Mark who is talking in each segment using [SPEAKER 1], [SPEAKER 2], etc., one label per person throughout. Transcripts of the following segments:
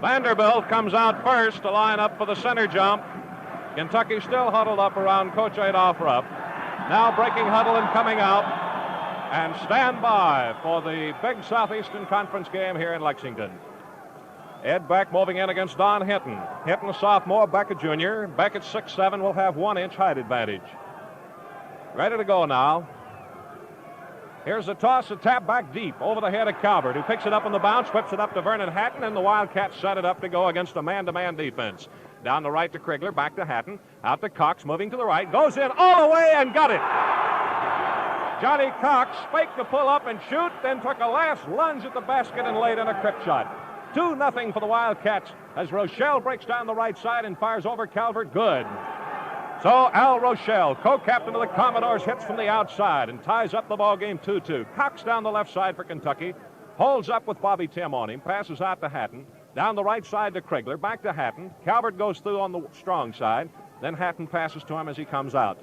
[SPEAKER 1] Vanderbilt comes out first to line up for the center jump. Kentucky still huddled up around Coach Adolph Rupp. Now breaking huddle and coming out. And stand by for the big Southeastern Conference game here in Lexington. Ed Beck moving in against Don Hinton. Hinton, a sophomore, Beck a junior. Beck at 6'7", will have 1-inch height advantage. Ready to go now. Here's a toss, a tap back deep over the head of Calvert, who picks it up on the bounce, whips it up to Vernon Hatton, and the Wildcats set it up to go against a man-to-man defense. Down the right to Krigler, back to Hatton, out to Cox, moving to the right, goes in all the way and got it. Johnny Cox faked the pull up and shoot, then took a last lunge at the basket and laid in a crip shot. 2-0 for the Wildcats as Rochelle breaks down the right side and fires over Calvert. Good. So Al Rochelle, co-captain of the Commodores, hits from the outside and ties up the ball game 2-2. Cox down the left side for Kentucky, holds up with Bobby Tim on him, passes out to Hatton, down the right side to Krigler, back to Hatton. Calvert goes through on the strong side, then Hatton passes to him as he comes out.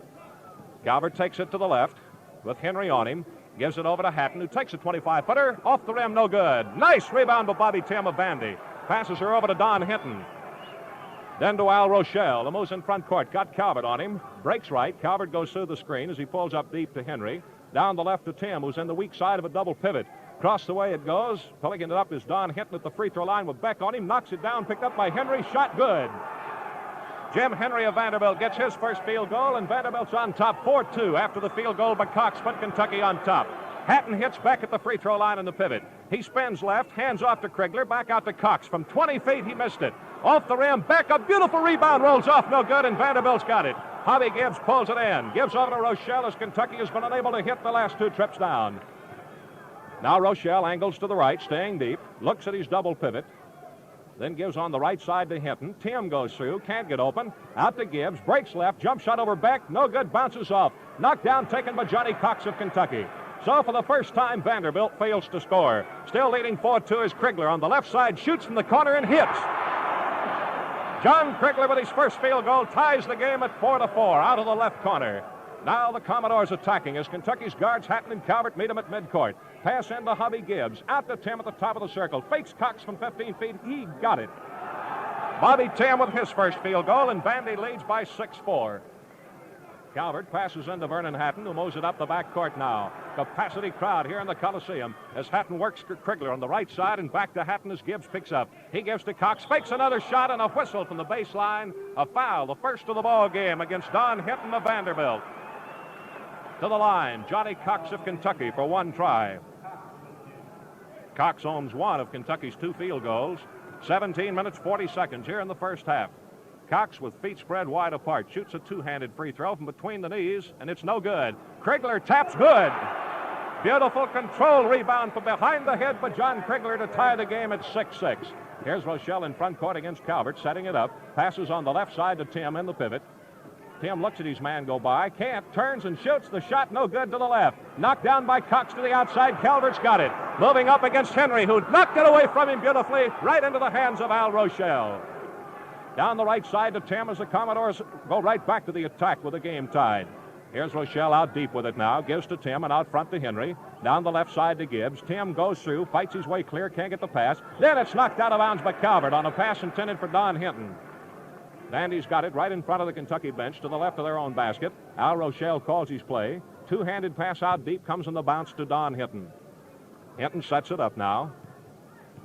[SPEAKER 1] Calvert takes it to the left with Henry on him, gives it over to Hatton, who takes a 25-footer, off the rim, no good. Nice rebound by Bobby Tim of Vandy. Passes her over to Don Hinton. Then to Al Rochelle, the moves in front court, got Calvert on him, breaks right. Calvert goes through the screen as he pulls up deep to Henry. Down the left to Tim, who's in the weak side of a double pivot. Across the way it goes. Pulling it up is Don Hinton at the free throw line with Beck on him. Knocks it down, picked up by Henry, shot good. Jim Henry of Vanderbilt gets his first field goal, and Vanderbilt's on top 4-2 after the field goal by Cox put Kentucky on top. Hatton hits Beck at the free throw line in the pivot. He spins left, hands off to Krigler, back out to Cox. From 20 feet, he missed it. Off the rim, Beck, a beautiful rebound, rolls off, no good, and Vanderbilt's got it. Hobby Gibbs pulls it in, gives over to Rochelle as Kentucky has been unable to hit the last two trips down. Now Rochelle angles to the right, staying deep, looks at his double pivot, then gives on the right side to Hinton. Tim goes through, can't get open, out to Gibbs, breaks left, jump shot over Beck, no good, bounces off. Knocked down, taken by Johnny Cox of Kentucky. So for the first time, Vanderbilt fails to score. Still leading 4-2 is Krigler on the left side, shoots from the corner and hits. John Krigler with his first field goal ties the game at 4-4 out of the left corner. Now the Commodores attacking as Kentucky's guards Hatton and Calvert meet him at midcourt. Pass into Hobby Gibbs, out to Tim at the top of the circle. Fakes Cox from 15 feet, he got it. Bobby Tim with his first field goal, and Vandy leads by 6-4. Calvert passes into Vernon Hatton, who moves it up the backcourt now. Capacity crowd here in the Coliseum as Hatton works Krigler on the right side and back to Hatton as Gibbs picks up. He gives to Cox, fakes another shot, and a whistle from the baseline. A foul, the first of the ball game against Don Hinton of Vanderbilt. To the line, Johnny Cox of Kentucky for one try. Cox owns one of Kentucky's two field goals. 17 minutes, 40 seconds here in the first half. Cox with feet spread wide apart shoots a two-handed free throw from between the knees, and it's no good. Krigler taps good. Beautiful control rebound from behind the head by John Krigler to tie the game at 6-6. Here's Rochelle in front court against Calvert, setting it up. Passes on the left side to Tim in the pivot. Tim looks at his man go by, can't, turns and shoots. The shot no good to the left. Knocked down by Cox to the outside. Calvert's got it. Moving up against Henry, who knocked it away from him beautifully, right into the hands of Al Rochelle. Down the right side to Tim as the Commodores go right back to the attack with the game tied. Here's Rochelle out deep with it now. Gives to Tim and out front to Henry. Down the left side to Gibbs. Tim goes through, fights his way clear, can't get the pass. Then it's knocked out of bounds by Calvert on a pass intended for Don Hinton. Vandy's got it right in front of the Kentucky bench to the left of their own basket. Al Rochelle calls his play. Two-handed pass out deep, comes on the bounce to Don Hinton. Hinton sets it up now.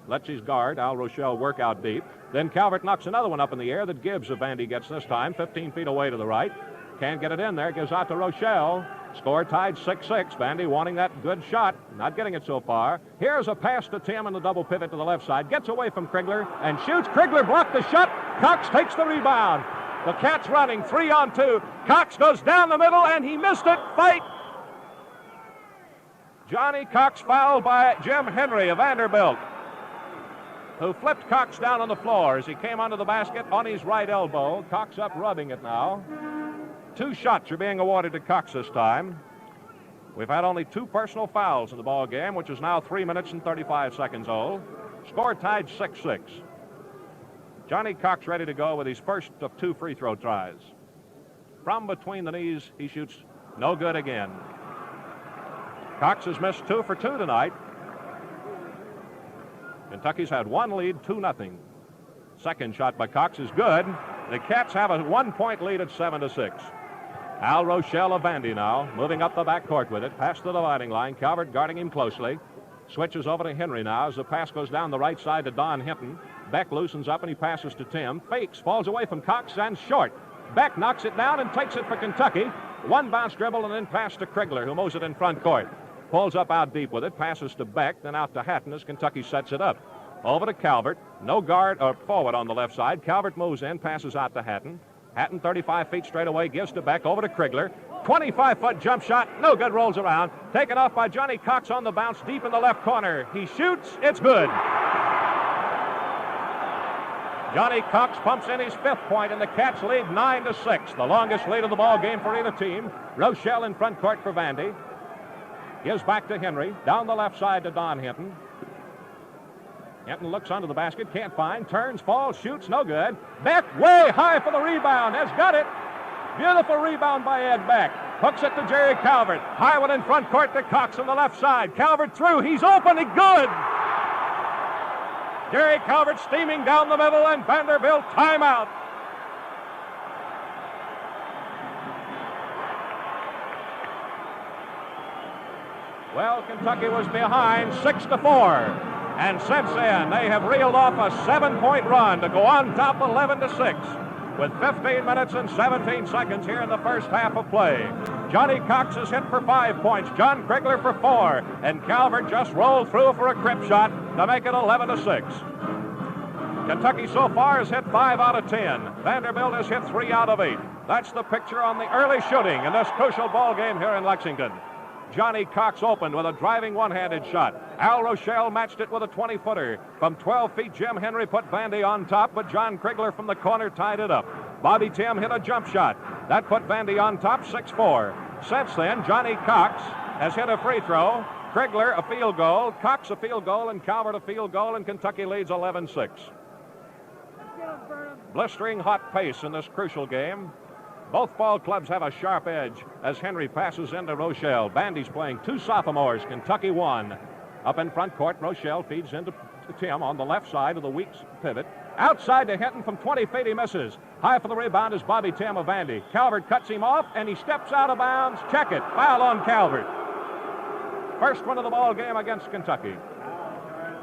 [SPEAKER 1] Lets his guard, Al Rochelle, work out deep. Then Calvert knocks another one up in the air that Gibbs of Vandy gets this time, 15 feet away to the right. Can't get it in there, gives out to Rochelle. Score tied 6-6. Vandy wanting that good shot, not getting it so far. Here's a pass to Tim in the double pivot to the left side. Gets away from Krigler and shoots. Krigler blocked the shot. Cox takes the rebound. The Cats running 3-on-2. Cox goes down the middle and he missed it. Fight. Johnny Cox fouled by Jim Henry of Vanderbilt, who flipped Cox down on the floor as he came onto the basket on his right elbow. Cox up rubbing it now. 2 shots are being awarded to Cox this time. We've had only 2 personal fouls in the ball game, which is now 3 minutes and 35 seconds old. Score tied 6-6. Johnny Cox ready to go with his first of 2 free throw tries. From between the knees, he shoots no good again. Cox has missed 2 for 2 tonight. Kentucky's had one lead, 2-0. Second shot by Cox is good. The Cats have a 1-point lead at 7-6. Al Rochelle of Vandy now, moving up the backcourt with it, past the dividing line. Calvert guarding him closely. Switches over to Henry now as the pass goes down the right side to Don Hinton. Beck loosens up and he passes to Tim. Fakes, falls away from Cox and short. Beck knocks it down and takes it for Kentucky. One bounce dribble and then pass to Krigler, who moves it in front court. Pulls up out deep with it, passes to Beck, then out to Hatton as Kentucky sets it up. Over to Calvert. No guard or forward on the left side. Calvert moves in, passes out to Hatton. Hatton 35 feet straight away, gives to Beck, over to Krigler. 25-foot jump shot, no good, rolls around. Taken off by Johnny Cox on the bounce, deep in the left corner. He shoots, it's good. Johnny Cox pumps in his 5th point, and the Cats lead 9-6. The longest lead of the ball game for either team. Rochelle in front court for Vandy. Gives back to Henry, down the left side to Don Hinton. Hinton looks under the basket, can't find, turns, falls, shoots, no good. Beck way high for the rebound, has got it. Beautiful rebound by Ed Beck. Hooks it to Jerry Calvert. High one in front court to Cox on the left side. Calvert through, he's open and good. Jerry Calvert steaming down the middle, and Vanderbilt timeout. Well, Kentucky was behind 6-4. And since then, they have reeled off a 7-point run to go on top 11-6 with 15 minutes and 17 seconds here in the first half of play. Johnny Cox has hit for 5 points, John Krigler for 4, and Calvert just rolled through for a crip shot to make it 11-6. Kentucky so far has hit 5 out of 10. Vanderbilt has hit 3 out of 8. That's the picture on the early shooting in this crucial ball game here in Lexington. Johnny Cox opened with a driving one-handed shot. Al Rochelle matched it with a 20-footer. From 12 feet, Jim Henry put Vandy on top, but John Krigler from the corner tied it up. Bobby Tim hit a jump shot. That put Vandy on top 6-4. Since then, Johnny Cox has hit a free throw. Krigler a field goal. Cox a field goal, and Calvert a field goal, and Kentucky leads 11-6. Blistering hot pace in this crucial game. Both ball clubs have a sharp edge as Henry passes into Rochelle. Vandy's playing 2 sophomores, Kentucky 1. Up in front court, Rochelle feeds into Tim on the left side of the weak pivot. Outside to Hinton from 20 feet, he misses. High for the rebound is Bobby Tim of Vandy. Calvert cuts him off, and he steps out of bounds. Check it. Foul on Calvert. First one of the ball game against Kentucky.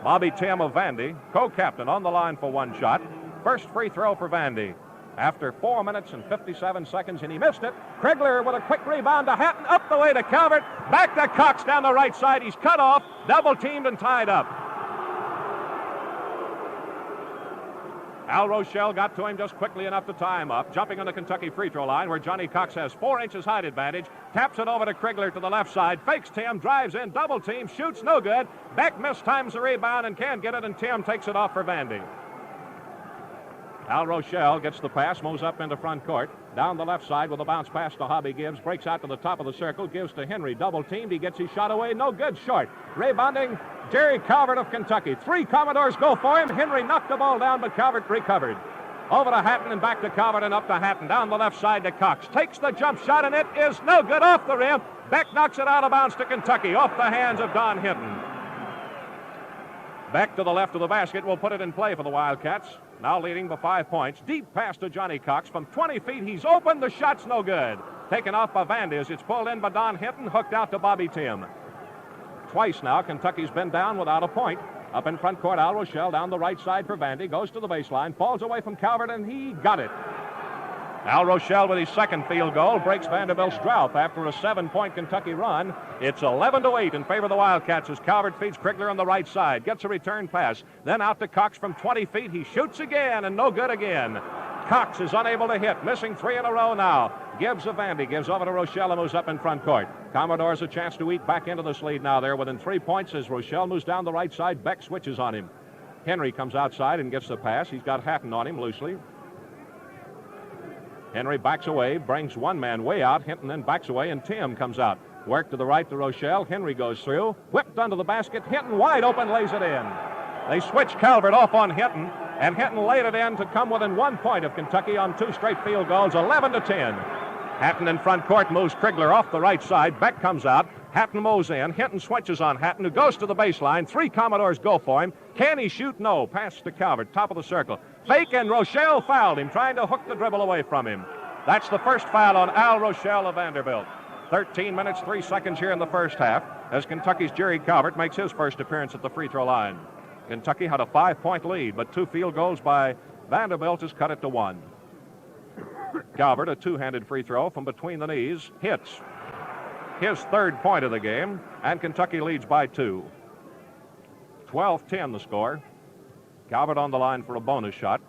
[SPEAKER 1] Bobby Tim of Vandy, co-captain, on the line for 1 shot. First free throw for Vandy. After 4 minutes and 57 seconds, and he missed it. Krigler with a quick rebound to Hatton, up the way to Calvert, back to Cox down the right side. He's cut off, double-teamed, and tied up. Al Rochelle got to him just quickly enough to tie him up, jumping on the Kentucky free throw line where Johnny Cox has 4 inches height advantage, taps it over to Krigler to the left side, fakes Tim, drives in, double-team, shoots, no good. Beck mistimes the rebound and can't get it, and Tim takes it off for Vandy. Al Rochelle gets the pass, moves up into front court. Down the left side with a bounce pass to Hobby Gibbs. Breaks out to the top of the circle, gives to Henry. Double-teamed, he gets his shot away. No good, short. Rebounding, Jerry Calvert of Kentucky. 3 Commodores go for him. Henry knocked the ball down, but Calvert recovered. Over to Hatton and back to Calvert and up to Hatton. Down the left side to Cox. Takes the jump shot, and it is no good, off the rim. Beck knocks it out of bounds to Kentucky, off the hands of Don Hinton. Beck to the left of the basket will put it in play for the Wildcats. Now leading by 5 points. Deep pass to Johnny Cox. From 20 feet, he's open. The shot's no good. Taken off by Vandy as it's pulled in by Don Hinton. Hooked out to Bobby Tim. Twice now, Kentucky's been down without a point. Up in front court, Al Rochelle down the right side for Vandy. Goes to the baseline. Falls away from Calvert, and he got it. Al Rochelle with his second field goal breaks Vanderbilt's drought after a 7-point Kentucky run. It's 11-8 in favor of the Wildcats as Calvert feeds Krigler on the right side. Gets a return pass. Then out to Cox from 20 feet. He shoots again, and no good again. Cox is unable to hit, missing 3 in a row now. Gives of Vandy, gives over to Rochelle, and moves up in front court. Commodores a chance to eat back into this lead now. They're within 3 points as Rochelle moves down the right side. Beck switches on him. Henry comes outside and gets the pass. He's got Hatton on him loosely. Henry backs away, brings one man way out. Hinton then backs away, and Tim comes out. Work to the right to Rochelle. Henry goes through. Whipped under the basket. Hinton wide open, lays it in. They switch Calvert off on Hinton, and Hinton laid it in to come within 1 point of Kentucky on 2 straight field goals, 11-10. Hatton in front court moves Krigler off the right side. Beck comes out. Hatton moves in. Hinton switches on Hatton, who goes to the baseline. 3 Commodores go for him. Can he shoot? No. Pass to Calvert, top of the circle. Fake, and Rochelle fouled him, trying to hook the dribble away from him. That's the first foul on Al Rochelle of Vanderbilt. 13 minutes, 3 seconds here in the first half as Kentucky's Jerry Calvert makes his first appearance at the free throw line. Kentucky had a 5-point lead, but 2 field goals by Vanderbilt has cut it to 1. Calvert, a 2-handed free throw from between the knees, hits. His 3rd point of the game, and Kentucky leads by 2. 12-10 the score. Calvert on the line for a bonus shot.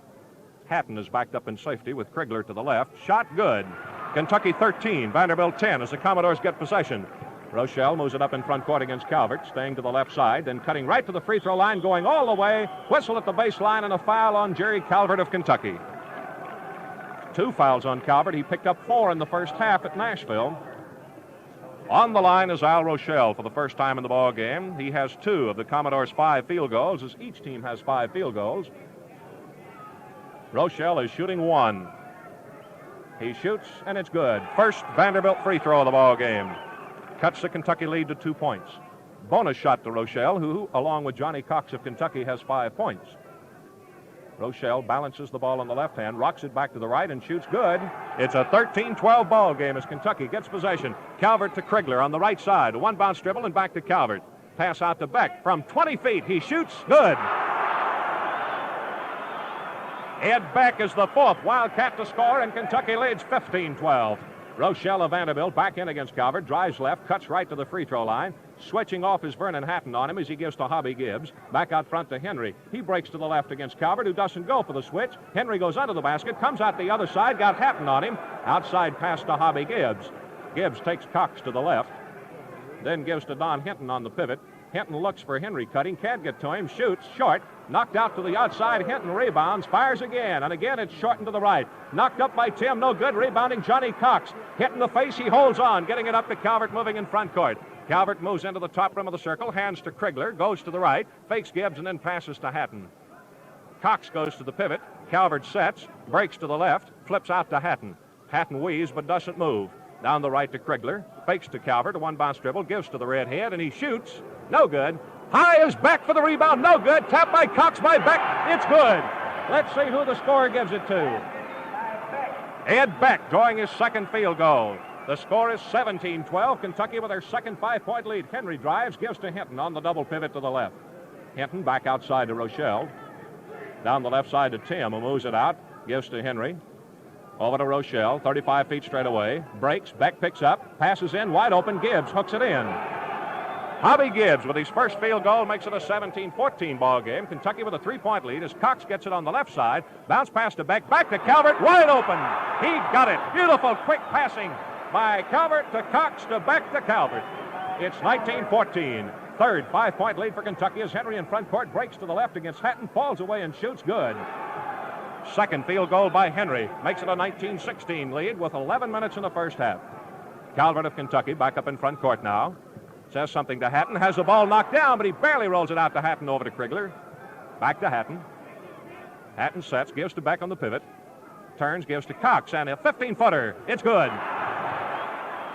[SPEAKER 1] Hatton is backed up in safety with Krigler to the left. Shot good. Kentucky 13, Vanderbilt 10 as the Commodores get possession. Rochelle moves it up in front court against Calvert, staying to the left side, then cutting right to the free throw line, going all the way. Whistle at the baseline and a foul on Jerry Calvert of Kentucky. 2 fouls on Calvert. He picked up 4 in the first half at Nashville. On the line is Al Rochelle for the first time in the ball game. He has 2 of the Commodores' 5 field goals, as each team has 5 field goals. Rochelle is shooting 1. He shoots, and it's good. First Vanderbilt free throw of the ball game. Cuts the Kentucky lead to 2 points. Bonus shot to Rochelle, who, along with Johnny Cox of Kentucky, has 5 points. Rochelle balances the ball on the left hand, rocks it back to the right, and shoots good. It's a 13-12 ball game as Kentucky gets possession. Calvert to Krigler on the right side. A 1-bounce dribble and back to Calvert. Pass out to Beck from 20 feet. He shoots good. Ed Beck is the 4th Wildcat to score, and Kentucky leads 15-12. Rochelle of Vanderbilt back in against Calvert, drives left, cuts right to the free throw line. Switching off is Vernon Hatton on him as he gives to Hobby Gibbs. Back out front to Henry. He breaks to the left against Calvert, who doesn't go for the switch. Henry goes under the basket, comes out the other side, got Hatton on him. Outside pass to Hobby Gibbs. Gibbs takes Cox to the left, then gives to Don Hinton on the pivot. Hinton looks for Henry cutting, can't get to him, shoots, short, knocked out to the outside. Hinton rebounds, fires again, and again it's shortened to the right. Knocked up by Tim, no good, rebounding Johnny Cox. Hit in the face, he holds on, getting it up to Calvert, moving in front court. Calvert moves into the top rim of the circle, hands to Krigler, goes to the right, fakes Gibbs, and then passes to Hatton. Cox goes to the pivot, Calvert sets, breaks to the left, flips out to Hatton. Hatton wheezes but doesn't move. Down the right to Krigler, fakes to Calvert, a 1-bounce dribble, gives to the redhead, and he shoots. No good. High is Beck for the rebound. No good. Tapped by Cox by Beck. It's good. Let's see who the scorer gives it to. Ed Beck drawing his 2nd field goal. The score is 17-12. Kentucky with their second 5-point lead. Henry drives, gives to Hinton on the double pivot to the left. Hinton back outside to Rochelle. Down the left side to Tim, who moves it out, gives to Henry. Over to Rochelle, 35 feet straight away. Breaks, Beck picks up, passes in, wide open, Gibbs hooks it in. Hobby Gibbs with his first field goal makes it a 17-14 ball game. Kentucky with a 3-point lead as Cox gets it on the left side. Bounce pass to Beck, back to Calvert, wide open. He got it. Beautiful quick passing by Calvert to Cox to Beck to Calvert. It's 19-14. Third 5-point lead for Kentucky as Henry in front court breaks to the left against Hatton, falls away and shoots good. Second field goal by Henry makes it a 19-16 lead with 11 minutes in the first half. Calvert of Kentucky back up in front court now. Says something to Hatton, has the ball knocked down, but he barely rolls it out to Hatton over to Krigler. Back to Hatton. Hatton sets, gives to Beck on the pivot. Turns, gives to Cox, and a 15-footer. It's good.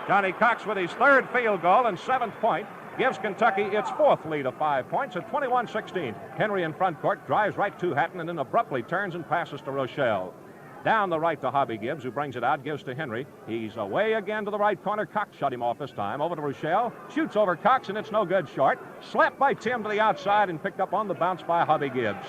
[SPEAKER 1] Johnny Cox with his 3rd field goal and 7th point gives Kentucky its 4th lead of 5 points at 21-16. Henry in front court drives right to Hatton and then abruptly turns and passes to Rochelle. Down the right to Hobby Gibbs, who brings it out, gives to Henry. He's away again to the right corner. Cox shut him off this time. Over to Rochelle. Shoots over Cox, and it's no good short. Slapped by Tim to the outside and picked up on the bounce by Hobby Gibbs.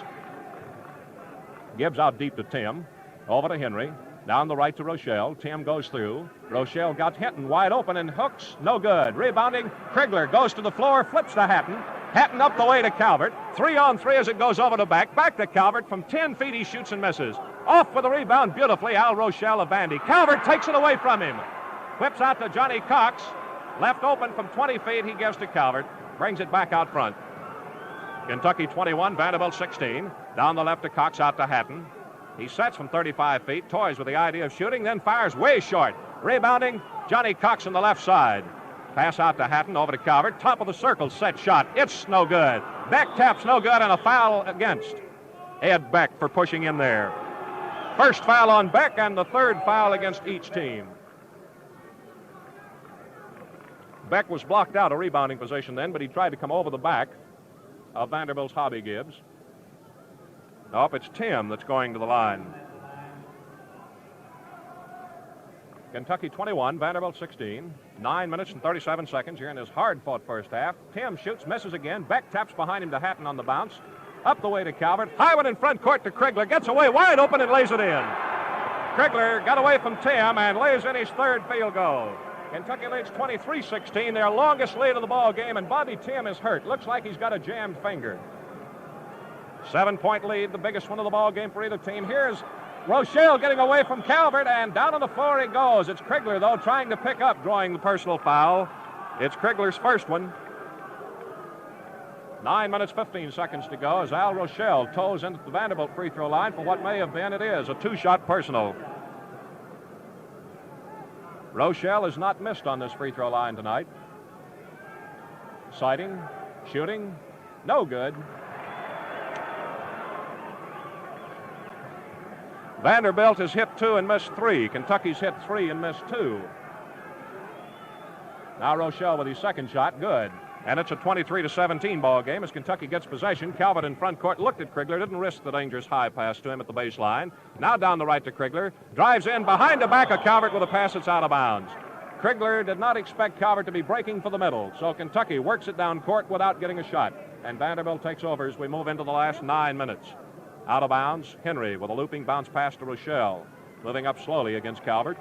[SPEAKER 1] Gibbs out deep to Tim. Over to Henry. Down the right to Rochelle. Tim goes through. Rochelle got Hinton wide open and hooks. No good. Rebounding. Krigler goes to the floor, flips to Hatton. Hatton up the way to Calvert. 3-on-3 as it goes over to Beck. Back to Calvert. From 10 feet he shoots and misses. Off with the rebound beautifully, Al Rochelle of Vandy. Calvert takes it away from him. Whips out to Johnny Cox. Left open from 20 feet he gives to Calvert. Brings it back out front. Kentucky 21, Vanderbilt 16. Down the left to Cox, out to Hatton. He sets from 35 feet, toys with the idea of shooting, then fires way short. Rebounding, Johnny Cox on the left side. Pass out to Hatton, over to Calvert. Top of the circle, set shot. It's no good. Beck taps no good, and a foul against Ed Beck for pushing in there. First foul on Beck and the 3rd foul against each team. Beck was blocked out of rebounding position then, but he tried to come over the back of Vanderbilt's Hobby Gibbs. Nope, it's Tim that's going to the line. Kentucky 21, Vanderbilt 16. 9 minutes and 37 seconds here in this hard-fought first half. Tim shoots, misses again. Beck taps behind him to Hatton on the bounce. Up the way to Calvert. High one in front court to Krigler. Gets away wide open and lays it in. Krigler got away from Tim and lays in his third field goal. Kentucky leads 23-16, their longest lead of the ball game, and Bobby Tim is hurt. Looks like he's got a jammed finger. 7-point lead, the biggest one of the ball game for either team. Here's Rochelle getting away from Calvert, and down on the floor he goes. It's Krigler, though, trying to pick up, drawing the personal foul. It's Krigler's first one. 9 minutes, 15 seconds to go as Al Rochelle toes into the Vanderbilt free throw line for what may have been, it is, a two-shot personal. Rochelle has not missed on this free throw line tonight. Sighting, shooting, no good. Vanderbilt has hit 2 and missed 3. Kentucky's hit 3 and missed 2. Now Rochelle with his second shot, good. And it's a 23-17 ball game as Kentucky gets possession. Calvert in front court looked at Krigler, didn't risk the dangerous high pass to him at the baseline. Now down the right to Krigler, drives in behind the back of Calvert with a pass that's out of bounds. Krigler did not expect Calvert to be breaking for the middle, so Kentucky works it down court without getting a shot. And Vanderbilt takes over as we move into the last 9 minutes. Out of bounds, Henry with a looping bounce pass to Rochelle. Moving up slowly against Calvert.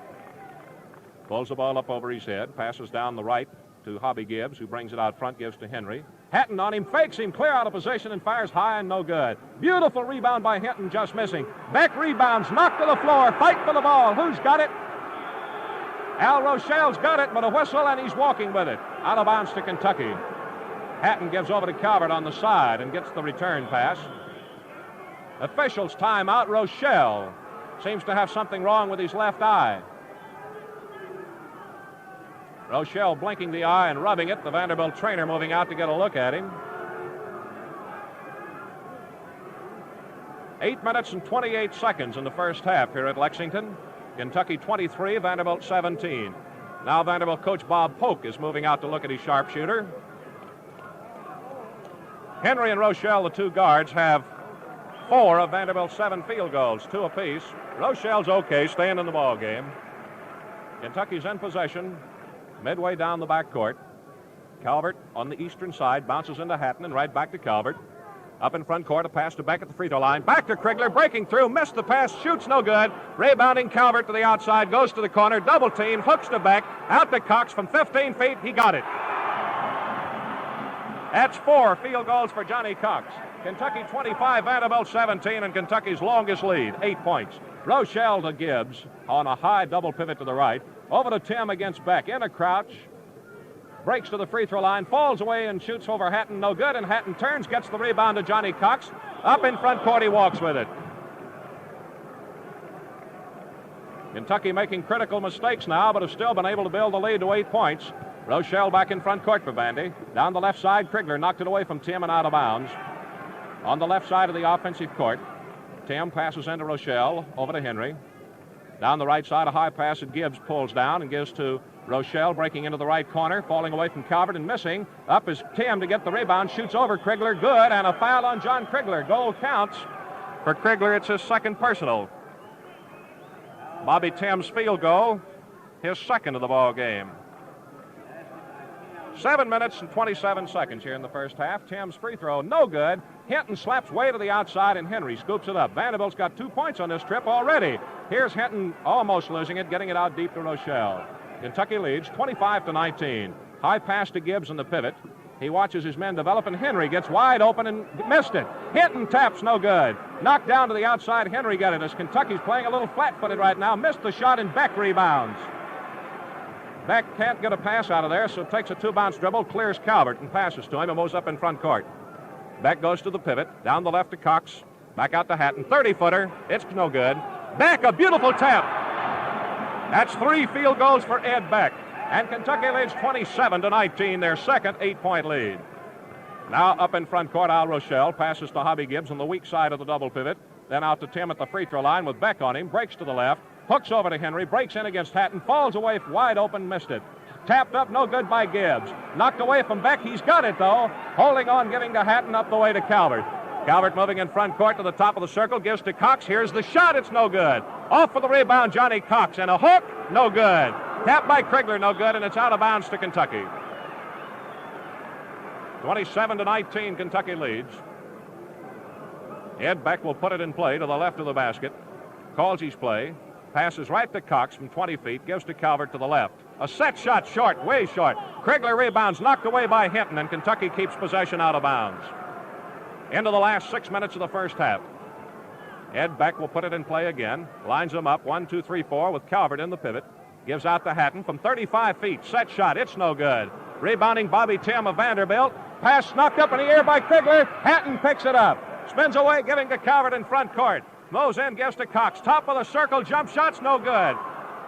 [SPEAKER 1] Pulls the ball up over his head, passes down the right to Hobby Gibbs, who brings it out front, gives to Henry. Hatton on him, fakes him clear out of position and fires high and no good. Beautiful rebound by Hinton, just missing. Beck rebounds, knocked to the floor, fight for the ball. Who's got it? Al Rochelle's got it, but a whistle and he's walking with it. Out of bounds to Kentucky. Hatton gives over to Calvert on the side and gets the return pass. Officials timeout. Rochelle seems to have something wrong with his left eye. Rochelle blinking the eye and rubbing it. The Vanderbilt trainer moving out to get a look at him. 8 minutes and 28 seconds in the first half here at Lexington. Kentucky 23, Vanderbilt 17. Now Vanderbilt coach Bob Polk is moving out to look at his sharpshooter. Henry and Rochelle, the two guards, have 4 of Vanderbilt's 7 field goals, 2 apiece. Rochelle's okay, staying in the ball game. Kentucky's in possession, midway down the backcourt. Calvert on the eastern side, bounces into Hatton and right back to Calvert. Up in front court, a pass to Beck at the free throw line. Back to Krigler, breaking through, missed the pass, shoots no good. Rebounding Calvert to the outside, goes to the corner, double team, hooks to Beck, out to Cox from 15 feet, he got it. That's 4 field goals for Johnny Cox. Kentucky 25, Vanderbilt 17, and Kentucky's longest lead, 8 points. Rochelle to Gibbs on a high double pivot to the right. Over to Tim against Beck, in a crouch. Breaks to the free throw line, falls away and shoots over Hatton, no good, and Hatton turns, gets the rebound to Johnny Cox. Up in front court, he walks with it. Kentucky making critical mistakes now, but have still been able to build the lead to 8 points. Rochelle back in front court for Vandy. Down the left side, Krigler knocked it away from Tim and out of bounds. On the left side of the offensive court, Tim passes into Rochelle, over to Henry. Down the right side, a high pass that Gibbs pulls down and gives to Rochelle, breaking into the right corner, falling away from Calvert and missing. Up is Tim to get the rebound, shoots over Krigler, good, and a foul on John Krigler. Goal counts for Krigler. It's his second personal. Bobby Tim's field goal, his second of the ball game. 7 minutes and 27 seconds here in the first half. Tim's free throw, no good. Hinton slaps way to the outside, and Henry scoops it up. Vanderbilt's got 2 points on this trip already. Here's Hinton almost losing it, getting it out deep to Rochelle. Kentucky leads 25-19. High pass to Gibbs in the pivot. He watches his men develop, and Henry gets wide open and missed it. Hinton taps, no good. Knocked down to the outside, Henry got it as Kentucky's playing a little flat-footed right now. Missed the shot, and Beck rebounds. Beck can't get a pass out of there, so takes a 2-bounce dribble, clears Calvert and passes to him and moves up in front court. Beck goes to the pivot, down the left to Cox, back out to Hatton, 30-footer, it's no good. Beck, a beautiful tap. That's 3 field goals for Ed Beck. And Kentucky leads 27-19, their second 8-point lead. Now up in front court, Al Rochelle passes to Hobby Gibbs on the weak side of the double pivot, then out to Tim at the free throw line with Beck on him, breaks to the left, hooks over to Henry, breaks in against Hatton, falls away wide open, missed it. Tapped up, no good by Gibbs. Knocked away from Beck. He's got it, though. Holding on, giving to Hatton, up the way to Calvert. Calvert moving in front court to the top of the circle. Gives to Cox. Here's the shot. It's no good. Off for the rebound, Johnny Cox. And a hook. No good. Tapped by Krigler. No good. And it's out of bounds to Kentucky. 27-19, Kentucky leads. Ed Beck will put it in play to the left of the basket. Calls his play. Passes right to Cox from 20 feet. Gives to Calvert to the left. A set shot short, way short. Krigler rebounds, knocked away by Hinton, and Kentucky keeps possession out of bounds. Into the last 6 minutes of the first half. Ed Beck will put it in play again. Lines them up, 1, 2, 3, 4, with Calvert in the pivot. Gives out to Hatton from 35 feet. Set shot, it's no good. Rebounding Bobby Tim of Vanderbilt. Pass knocked up in the air by Krigler. Hatton picks it up. Spins away, giving to Calvert in front court. Moves in, gives to Cox. Top of the circle, jump shots, no good.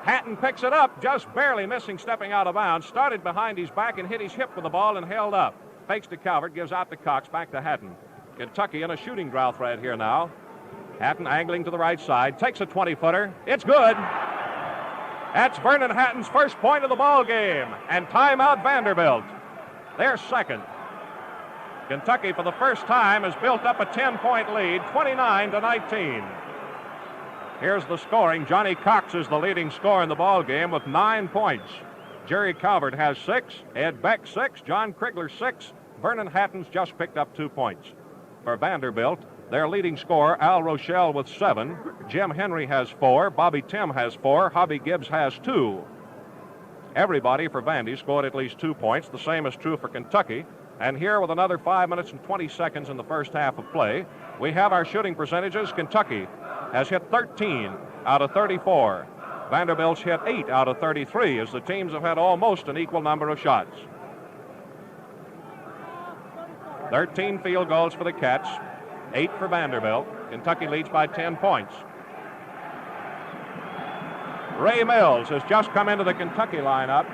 [SPEAKER 1] Hatton picks it up, just barely missing, stepping out of bounds. Started behind his back and hit his hip with the ball and held up. Fakes to Calvert, gives out to Cox, back to Hatton. Kentucky in a shooting drought right here now. Hatton angling to the right side, takes a 20-footer. It's good. That's Vernon Hatton's first point of the ball game. And timeout Vanderbilt. They're second. Kentucky, for the first time, has built up a 10-point lead, 29-19. Here's the scoring. Johnny Cox is the leading scorer in the ball game with 9 points. Jerry Calvert has 6, Ed Beck 6, John Krigler 6. Vernon Hatton's just picked up 2 points. For Vanderbilt, their leading scorer, Al Rochelle, with 7. Jim Henry has 4. Bobby Tim has 4. Hobby Gibbs has 2. Everybody for Vandy scored at least 2 points. The same is true for Kentucky. And here, with another 5 minutes and 20 seconds in the first half of play, we have our shooting percentages. Kentucky has hit 13 out of 34. Vanderbilt's hit 8 out of 33, as the teams have had almost an equal number of shots. 13 field goals for the Cats, 8 for Vanderbilt. Kentucky leads by 10 points. Ray Mills has just come into the Kentucky lineup.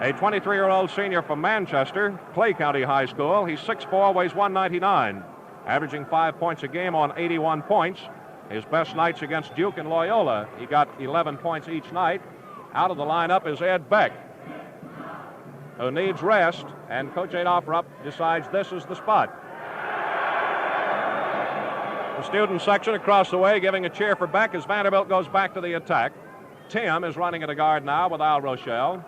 [SPEAKER 1] A 23-year-old senior from Manchester, Clay County High School. He's 6'4", weighs 199, averaging 5 points a game on 81 points. His best nights against Duke and Loyola, he got 11 points each night. Out of the lineup is Ed Beck, who needs rest, and Coach Adolph Rupp decides this is the spot. The student section across the way giving a cheer for Beck as Vanderbilt goes back to the attack. Tim is running at a guard now with Al Rochelle.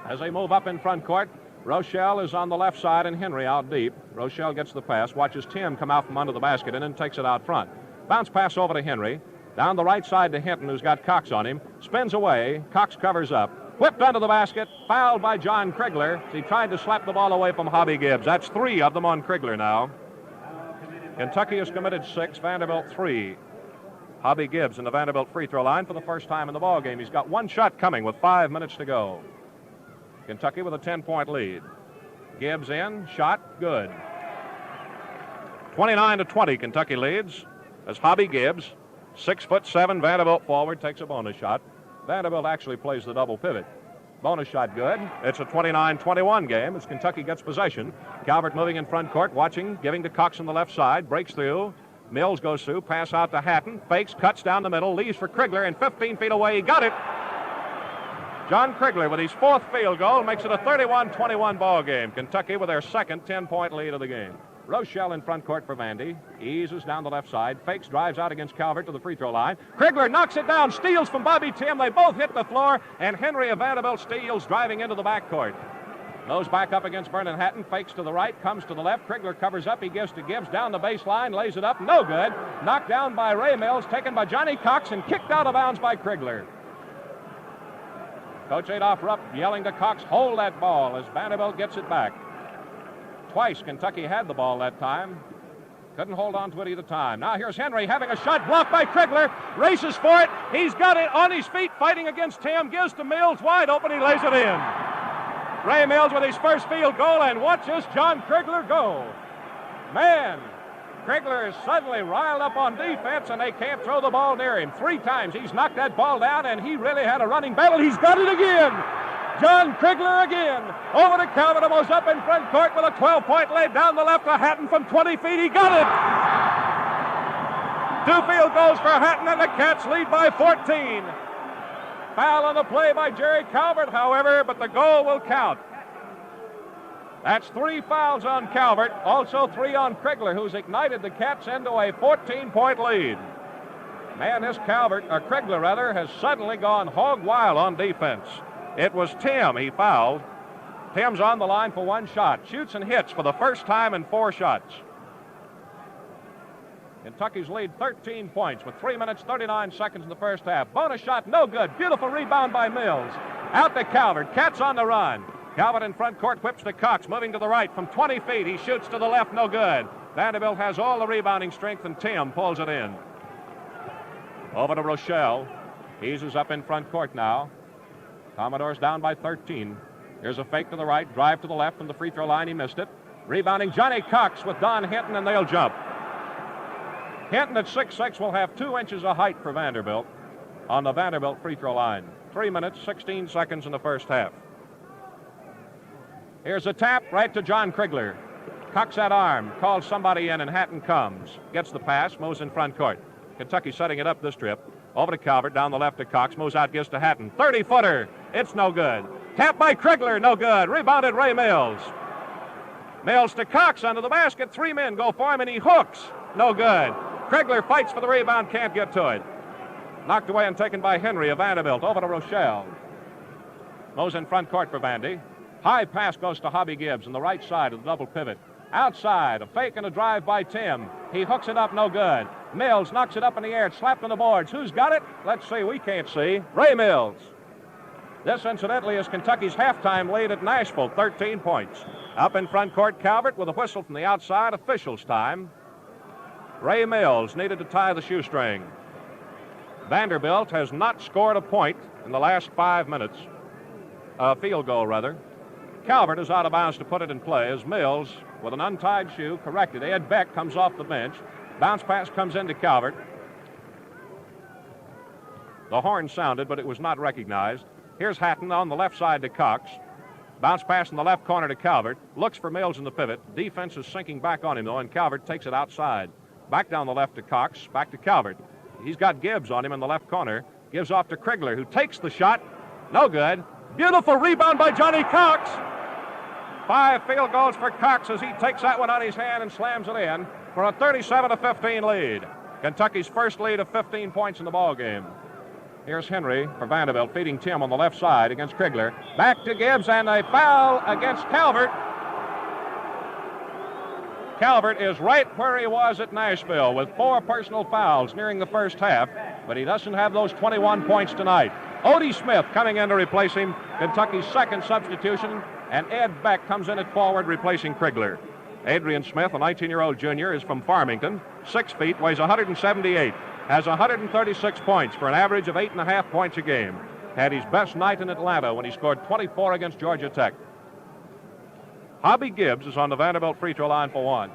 [SPEAKER 1] As they move up in front court, Rochelle is on the left side and Henry out deep. Rochelle gets the pass, watches Tim come out from under the basket and then takes it out front. Bounce pass over to Henry. Down the right side to Hinton, who's got Cox on him. Spins away. Cox covers up. Whipped under the basket. Fouled by John Krigler. He tried to slap the ball away from Hobby Gibbs. That's 3 of them on Krigler now. Kentucky has committed 6, Vanderbilt 3. Hobby Gibbs in the Vanderbilt free throw line for the first time in the ball game. He's got 1 shot coming with 5 minutes to go. Kentucky with a 10-point lead. Gibbs in, shot, good. 29-20, Kentucky leads as Hobby Gibbs, 6'7", Vanderbilt forward, takes a bonus shot. Vanderbilt actually plays the double pivot. Bonus shot good. It's a 29-21 game as Kentucky gets possession. Calvert moving in front court, watching, giving to Cox on the left side, breaks through. Mills goes through, pass out to Hatton, fakes, cuts down the middle, leaves for Krigler, and 15 feet away, he got it. John Krigler with his 4th field goal makes it a 31-21 ball game. Kentucky with their second 10-point lead of the game. Rochelle in front court for Vandy. Eases down the left side. Fakes, drives out against Calvert to the free throw line. Krigler knocks it down, steals from Bobby Tim. They both hit the floor, and Henry of Vanderbilt steals, driving into the backcourt. Moves back up against Vernon Hatton. Fakes to the right, comes to the left. Krigler covers up. He gives to Gibbs down the baseline, lays it up. No good. Knocked down by Ray Mills, taken by Johnny Cox, and kicked out of bounds by Krigler. Coach Adolph Rupp yelling to Cox, hold that ball, as Vanderbilt gets it back. Twice Kentucky had the ball that time. Couldn't hold on to it either time. Now here's Henry having a shot blocked by Krigler. Races for it. He's got it on his feet, fighting against Tim. Gives to Mills, wide open. He lays it in. Ray Mills with his first field goal, and watch this John Krigler go. Man, Krigler is suddenly riled up on defense, and they can't throw the ball near him. 3 times he's knocked that ball down, and he really had a running battle. He's got it again. John Krigler again. Over to Calvert, almost up in front court with a 12-point lead down the left to Hatton from 20 feet. He got it. 2 field goals for Hatton, and the Cats lead by 14. Foul on the play by Jerry Calvert, however, but the goal will count. That's 3 fouls on Calvert, also 3 on Krigler, who's ignited the Cats into a 14-point lead. Man, this Krigler has suddenly gone hog wild on defense. It was Tim he fouled. Tim's on the line for 1 shot. Shoots and hits for the first time in 4 shots. Kentucky's lead 13 points with 3 minutes, 39 seconds in the first half. Bonus shot, no good. Beautiful rebound by Mills. Out to Calvert. Cats on the run. Calvert in front court, whips to Cox, moving to the right from 20 feet. He shoots to the left, no good. Vanderbilt has all the rebounding strength, and Tim pulls it in. Over to Rochelle. Eases up in front court now. Commodores down by 13. Here's a fake to the right, drive to the left from the free throw line. He missed it. Rebounding Johnny Cox with Don Hinton, and they'll jump. Hinton at 6'6" will have 2 inches of height for Vanderbilt on the Vanderbilt free throw line. 3 minutes, 16 seconds in the first half. Here's a tap right to John Krigler. Cocks that arm, calls somebody in, and Hatton comes. Gets the pass, moves in front court. Kentucky setting it up this trip. Over to Calvert, down the left to Cox, moves out, gives to Hatton. 30-footer, it's no good. Tap by Krigler, no good. Rebounded Ray Mills. Mills to Cox under the basket. 3 men go for him, and he hooks. No good. Krigler fights for the rebound, can't get to it. Knocked away and taken by Henry of Vanderbilt. Over to Rochelle. Moves in front court for Vandy. High pass goes to Hobby Gibbs on the right side of the double pivot. Outside, a fake and a drive by Tim. He hooks it up, no good. Mills knocks it up in the air, slapped on the boards. Who's got it? Let's see, we can't see. Ray Mills. This, incidentally, is Kentucky's halftime lead at Nashville, 13 points. Up in front court, Calvert with a whistle from the outside, officials time. Ray Mills needed to tie the shoestring. Vanderbilt has not scored a point in the last 5 minutes. A field goal, rather. Calvert is out of bounds to put it in play as Mills, with an untied shoe, corrected. Ed Beck comes off the bench. Bounce pass comes into Calvert. The horn sounded, but it was not recognized. Here's Hatton on the left side to Cox. Bounce pass in the left corner to Calvert. Looks for Mills in the pivot. Defense is sinking back on him, though, and Calvert takes it outside. Back down the left to Cox. Back to Calvert. He's got Gibbs on him in the left corner. Gives off to Krigler, who takes the shot. No good. Beautiful rebound by Johnny Cox. 5 field goals for Cox as he takes that one on his hand and slams it in for a 37-15 lead. Kentucky's first lead of 15 points in the ball game. Here's Henry for Vanderbilt, feeding Tim on the left side against Krigler. Back to Gibbs, and a foul against Calvert. Calvert is right where he was at Nashville with 4 personal fouls nearing the first half, but he doesn't have those 21 points tonight. Odie Smith coming in to replace him, Kentucky's second substitution, and Ed Beck comes in at forward replacing Krigler. Adrian Smith, a 19-year-old junior, is from Farmington, 6 feet, weighs 178, has 136 points for an average of 8.5 points a game. Had his best night in Atlanta when he scored 24 against Georgia Tech. Hobby Gibbs is on the Vanderbilt free throw line for 1.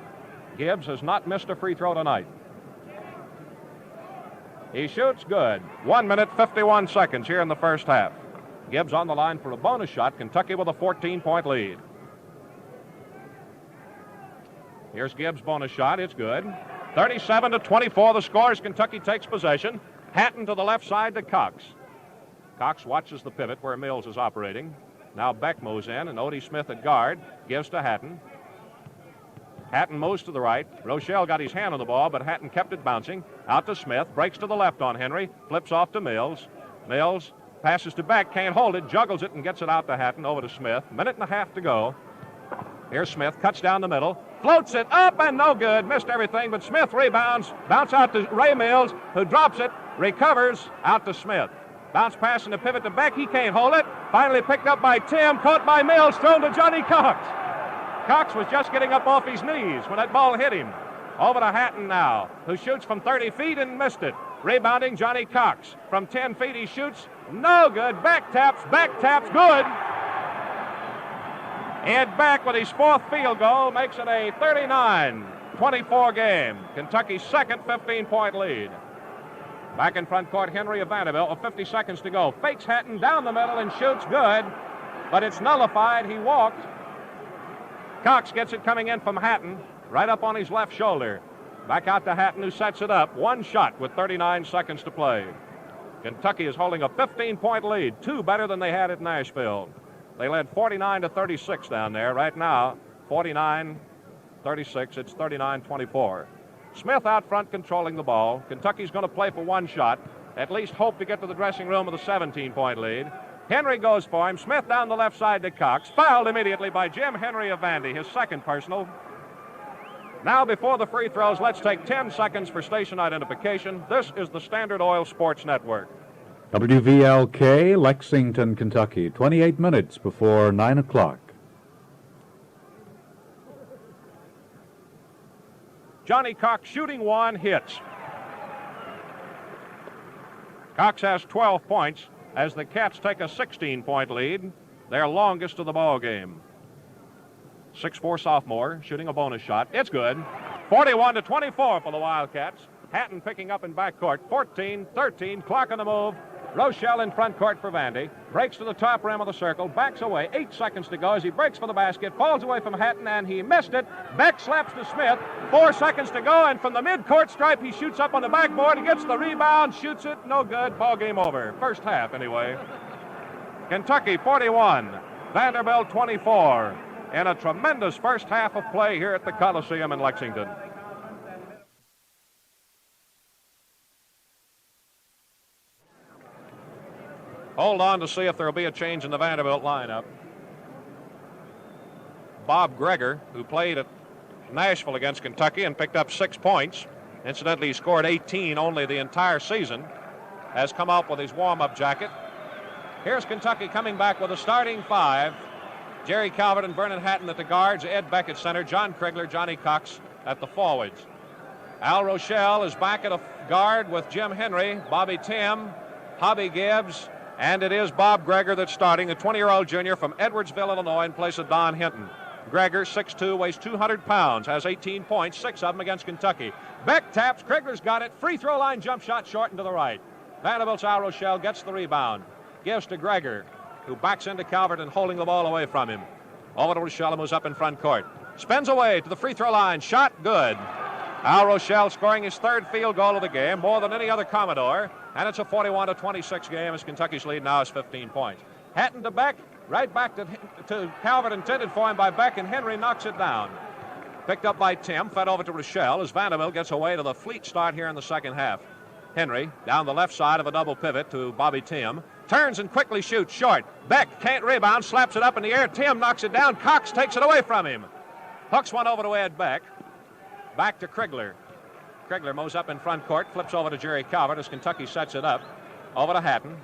[SPEAKER 1] Gibbs has not missed a free throw tonight. He shoots good. 1 minute, 51 seconds here in the first half. Gibbs on the line for a bonus shot. Kentucky with a 14-point lead. Here's Gibbs' bonus shot. It's good. 37-24 the score as Kentucky takes possession. Hatton to the left side to Cox. Cox watches the pivot where Mills is operating. Now Beck moves in, and Odie Smith at guard gives to Hatton. Hatton moves to the right. Rochelle got his hand on the ball, but Hatton kept it bouncing. Out to Smith, breaks to the left on Henry, flips off to Mills. Mills passes to Beck, can't hold it, juggles it, and gets it out to Hatton, over to Smith. 1.5 minutes to go. Here's Smith, cuts down the middle, floats it up, and no good. Missed everything, but Smith rebounds. Bounce out to Ray Mills, who drops it, recovers, out to Smith. Bounce pass in the pivot to Beck, he can't hold it. Finally picked up by Tim, caught by Mills, thrown to Johnny Cox. Cox was just getting up off his knees when that ball hit him. Over to Hatton now, who shoots from 30 feet and missed it. Rebounding Johnny Cox. From 10 feet he shoots, no good. Back taps, good. Ed Beck with his 4th field goal makes it a 39-24 game. Kentucky's second 15-point lead. Back in front court, Henry of Vanderbilt with 50 seconds to go. Fakes Hatton down the middle and shoots good, but it's nullified. He walked. Cox gets it coming in from Hatton, right up on his left shoulder. Back out to Hatton, who sets it up. 1 shot with 39 seconds to play. Kentucky is holding a 15-point lead, 2 better than they had at Nashville. They led 49-36 down there. Right now, 49-36. It's 39-24. Smith out front controlling the ball. Kentucky's going to play for one shot, at least hope to get to the dressing room with a 17-point lead. Henry goes for him. Smith down the left side to Cox. Fouled immediately by Jim Henry of Vandy, his second personal. Now, before the free throws, let's take 10 seconds for station identification. This is the Standard Oil Sports Network.
[SPEAKER 2] WVLK, Lexington, Kentucky, 28 minutes before 9 o'clock.
[SPEAKER 1] Johnny Cox shooting one, hits. Cox has 12 points as the Cats take a 16-point lead, their longest of the ball game. 6'4" sophomore shooting a bonus shot. It's good. 41-24 for the Wildcats. Hatton picking up in backcourt. 14-13, clock on the move. Rochelle in front court for Vandy. Breaks to the top rim of the circle. Backs away. 8 seconds to go as he breaks for the basket. Falls away from Hatton, and he missed it. Beck slaps to Smith. 4 seconds to go, and from the mid-court stripe, he shoots up on the backboard. He gets the rebound, shoots it. No good. Ball game over. First half, anyway. Kentucky 41. Vanderbilt 24. In a tremendous first half of play here at the Coliseum in Lexington. Hold on to see if there will be a change in the Vanderbilt lineup. Bob Greger, who played at Nashville against Kentucky and picked up 6 points, incidentally he scored 18 only the entire season, has come out with his warm-up jacket. Here's Kentucky coming back with a starting 5. Jerry Calvert and Vernon Hatton at the guards, Ed Beck at center, John Krigler, Johnny Cox at the forwards. Al Rochelle is back at a guard with Jim Henry, Bobby Tim, Hobby Gibbs, and it is Bob Greger that's starting, a 20-year-old junior from Edwardsville, Illinois, in place of Don Hinton. Greger, 6'2", weighs 200 pounds, has 18 points, 6 of them against Kentucky. Beck taps, Krigler's got it, free throw line jump shot short and to the right. Vanderbilt's Al Rochelle gets the rebound, gives to Greger, who backs into Calvert and holding the ball away from him. Over to Rochelle, moves up in front court. Spins away to the free throw line, shot good. Al Rochelle scoring his 3rd field goal of the game, more than any other Commodore, and it's a 41-26 game as Kentucky's lead now is 15 points. Hatton to Beck, right back to Calvert, intended for him by Beck, and Henry knocks it down. Picked up by Tim, fed over to Rochelle as Vanderbilt gets away to the fleet start here in the second half. Henry down the left side of a double pivot to Bobby Tim. Turns and quickly shoots short. Beck can't rebound, slaps it up in the air. Tim knocks it down. Cox takes it away from him. Hooks one over to Ed Beck. Back to Krigler. Krigler moves up in front court, flips over to Jerry Calvert as Kentucky sets it up. Over to Hatton.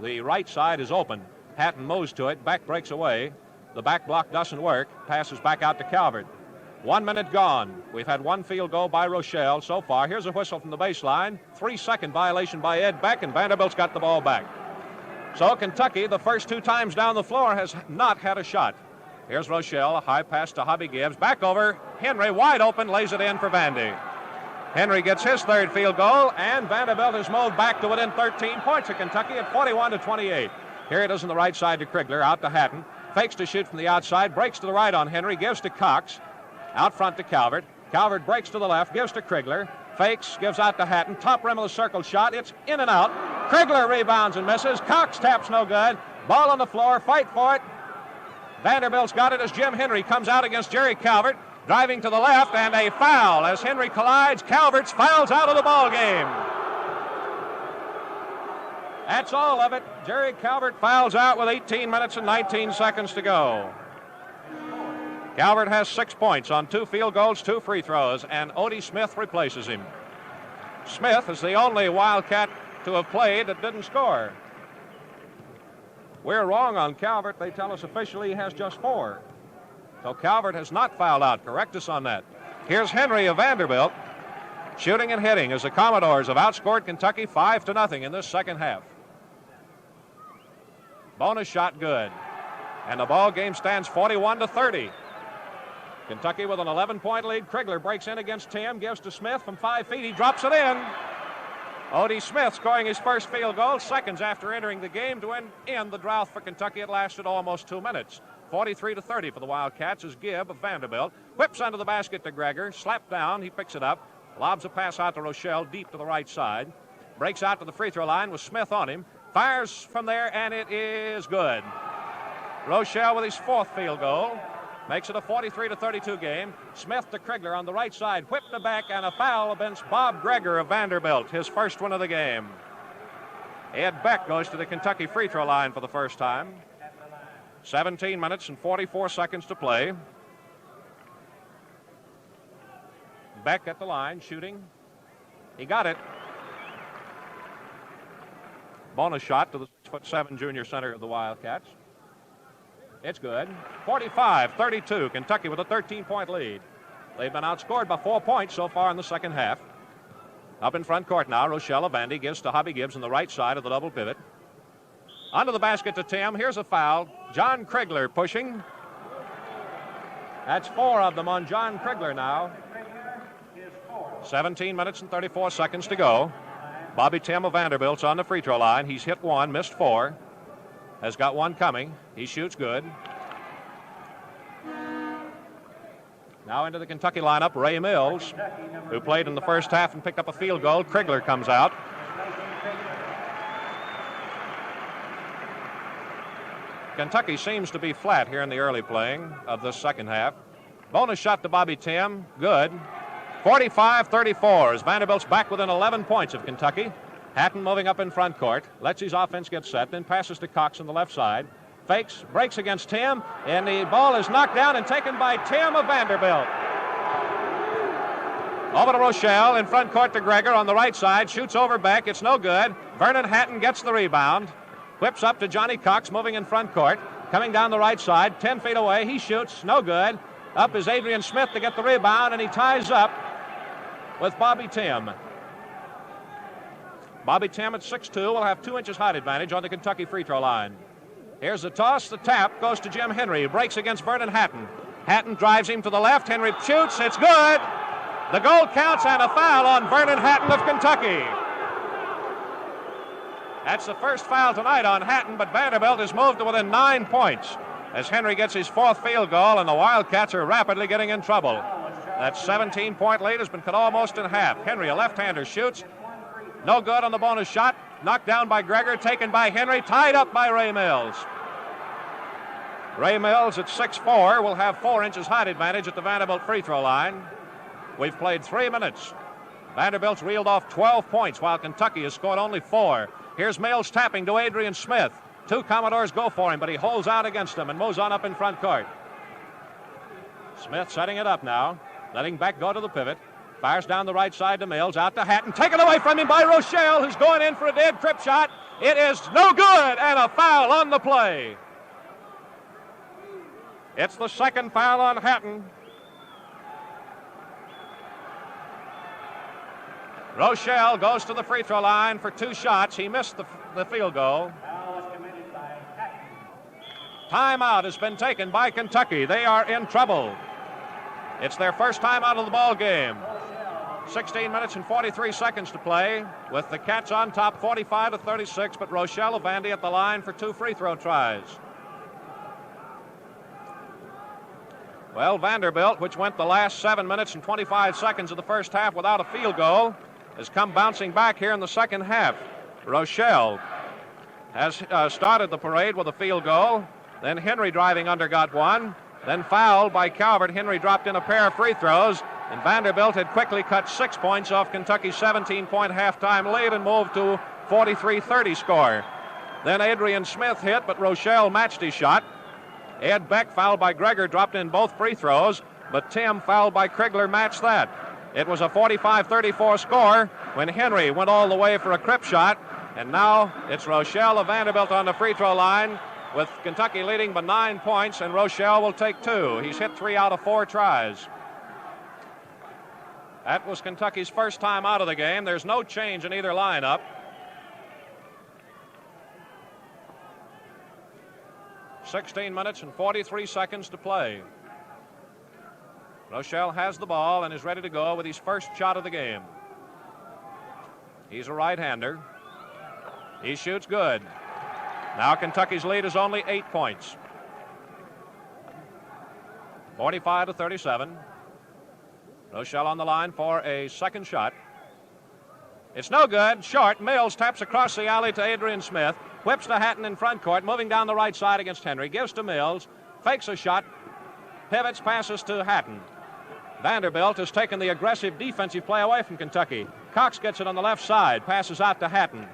[SPEAKER 1] The right side is open. Hatton moves to it. Beck breaks away. The back block doesn't work. Passes back out to Calvert. 1 minute gone. We've had one field goal by Rochelle so far. Here's a whistle from the baseline. 3-second violation by Ed Beck, and Vanderbilt's got the ball back. So Kentucky, the first 2 times down the floor, has not had a shot. Here's Rochelle, a high pass to Hobby Gibbs. Back over. Henry wide open, lays it in for Vandy. Henry gets his 3rd field goal, and Vanderbilt has moved back to within 13 points of Kentucky at 41-28. Here it is on the right side to Krigler, out to Hatton. Fakes to shoot from the outside, breaks to the right on Henry, gives to Cox. Out front to Calvert. Calvert breaks to the left, gives to Krigler. Fakes, gives out to Hatton. Top rim of the circle shot. It's in and out. Krigler rebounds and misses. Cox taps no good. Ball on the floor. Fight for it. Vanderbilt's got it as Jim Henry comes out against Jerry Calvert. Driving to the left, and a foul as Henry collides. Calvert's fouls out of the ball game. That's all of it. Jerry Calvert fouls out with 18 minutes and 19 seconds to go. Calvert has 6 points on 2 field goals, 2 free throws, and Odie Smith replaces him. Smith is the only Wildcat to have played that didn't score. We're wrong on Calvert. They tell us officially he has just 4. So Calvert has not fouled out. Correct us on that. Here's Henry of Vanderbilt shooting and hitting as the Commodores have outscored Kentucky 5-0 in this second half. Bonus shot good. And the ball game stands 41-30. Kentucky with an 11-point lead. Krigler breaks in against Tim, gives to Smith from 5 feet. He drops it in. Odie Smith scoring his first field goal seconds after entering the game to end the drought for Kentucky. It lasted almost 2 minutes. 43-30 for the Wildcats as Gibb of Vanderbilt whips under the basket to Greger. Slapped down. He picks it up. Lobs a pass out to Rochelle deep to the right side. breaks out to the free throw line with Smith on him, fires from there, and it is good. Rochelle with his 4th field goal makes it a 43-32 game. Smith to Krigler on the right side, whipped to back, and a foul against Bob Greger of Vanderbilt, his first one of the game. Ed Beck goes to the Kentucky free throw line for the first time. 17 minutes and 44 seconds to play. Beck at the line, shooting. He got it. Bonus shot to the 6'7" junior center of the Wildcats. It's good. 45-32. Kentucky with a 13-point lead. They've been outscored by 4 points so far in the second half. Up in front court now, Rochelle Avanti gives to Hobby Gibbs on the right side of the double pivot. Under the basket to Tim. Here's a foul. John Krigler pushing. That's 4 of them on John Krigler now. 17 minutes and 34 seconds to go. Bobby Tim of Vanderbilt's on the free throw line. He's hit 1, missed 4. Has got 1 coming. He shoots good. Now into the Kentucky lineup, Ray Mills, who played in the first half and picked up a field goal. Krigler comes out. Kentucky seems to be flat here in the early playing of this second half. Bonus shot to Bobby Tim. Good. 45-34 as Vanderbilt's back within 11 points of Kentucky. Hatton moving up in front court. Lets his offense get set, then passes to Cox on the left side. Fakes, breaks against Tim, and the ball is knocked down and taken by Tim of Vanderbilt. Over to Rochelle, in front court to Greger on the right side. Shoots over back, it's no good. Vernon Hatton gets the rebound. Whips up to Johnny Cox, moving in front court. Coming down the right side, 10 feet away. He shoots, no good. Up is Adrian Smith to get the rebound, and he ties up with Bobby Tim. Bobby Tim at 6'2" will have 2 inches height advantage on the Kentucky free throw line. Here's the toss. The tap goes to Jim Henry. Breaks against Vernon Hatton. Hatton drives him to the left. Henry shoots. It's good. The goal counts and a foul on Vernon Hatton of Kentucky. That's the first foul tonight on Hatton, but Vanderbilt has moved to within 9 points as Henry gets his 4th field goal, and the Wildcats are rapidly getting in trouble. That 17-point lead has been cut almost in half. Henry, a left-hander, shoots. No good on the bonus shot. Knocked down by Greger, taken by Henry, tied up by Ray Mills. Ray Mills at 6'4" will have 4 inches height advantage at the Vanderbilt free throw line. We've played 3 minutes. Vanderbilt's reeled off 12 points while Kentucky has scored only 4. Here's Mills tapping to Adrian Smith. 2 Commodores go for him, but he holds out against them and moves on up in front court. Smith setting it up now, letting Beck go to the pivot. Fires down the right side to Mills, out to Hatton, taken away from him by Rochelle, who's going in for a dead trip shot. It is no good, and a foul on the play. It's the second foul on Hatton. Rochelle goes to the free throw line for 2 shots. He missed the field goal. Timeout has been taken by Kentucky. They are in trouble. It's their first time out of the ball game. 16 minutes and 43 seconds to play with the Cats on top 45-36, but Rochelle Avanti at the line for 2 free throw tries. Well, Vanderbilt, which went the last 7 minutes and 25 seconds of the first half without a field goal, has come bouncing back here in the second half. Rochelle has started the parade with a field goal. Then Henry driving under got one. Then fouled by Calvert. Henry dropped in a pair of free throws. And Vanderbilt had quickly cut 6 points off Kentucky's 17-point halftime lead and moved to 43-30 score. Then Adrian Smith hit, but Rochelle matched his shot. Ed Beck, fouled by Greger, dropped in both free throws, but Tim, fouled by Krigler, matched that. It was a 45-34 score when Henry went all the way for a crip shot, and now it's Rochelle of Vanderbilt on the free throw line with Kentucky leading by 9 points, and Rochelle will take 2. He's hit 3 out of 4 tries. That was Kentucky's first time out of the game. There's no change in either lineup. "16 minutes and 43 seconds to play. Rochelle has the ball and is ready to go with his first shot of the game. He's a right-hander. He shoots good. Now Kentucky's lead is only 8 points. 45-37. Rochelle on the line for a second shot. It's no good. Short. Mills taps across the alley to Adrian Smith. Whips to Hatton in front court, moving down the right side against Henry. Gives to Mills. Fakes a shot. Pivots, passes to Hatton. Vanderbilt has taken the aggressive defensive play away from Kentucky. Cox gets it on the left side. Passes out to Hatton.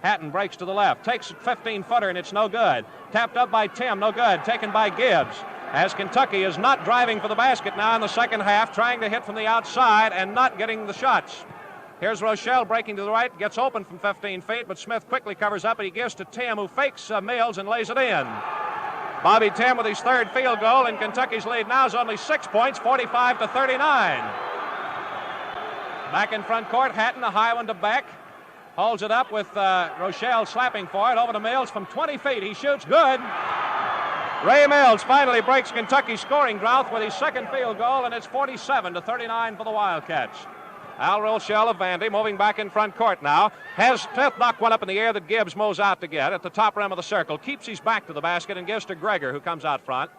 [SPEAKER 1] Hatton breaks to the left. Takes a 15-footer, and it's no good. Tapped up by Tim. No good. Taken by Gibbs. As Kentucky is not driving for the basket now in the second half, trying to hit from the outside and not getting the shots. Here's Rochelle breaking to the right, gets open from 15 feet, but Smith quickly covers up, and he gives to Tim, who fakes Mills and lays it in. Bobby Tim with his third field goal, and Kentucky's lead now is only 6 points, 45-39. Back in front court, Hatton, a high one to Beck. Holds it up with Rochelle slapping for it. Over to Mills from 20 feet. He shoots good. Ray Mills finally breaks Kentucky's scoring drought with his second field goal, and it's 47-39 for the Wildcats. Al Rochelle of Vandy moving back in front court now. Has Smith knock one up in the air that Gibbs mows out to get at the top rim of the circle. Keeps his back to the basket and gives to Gregor, who comes out front.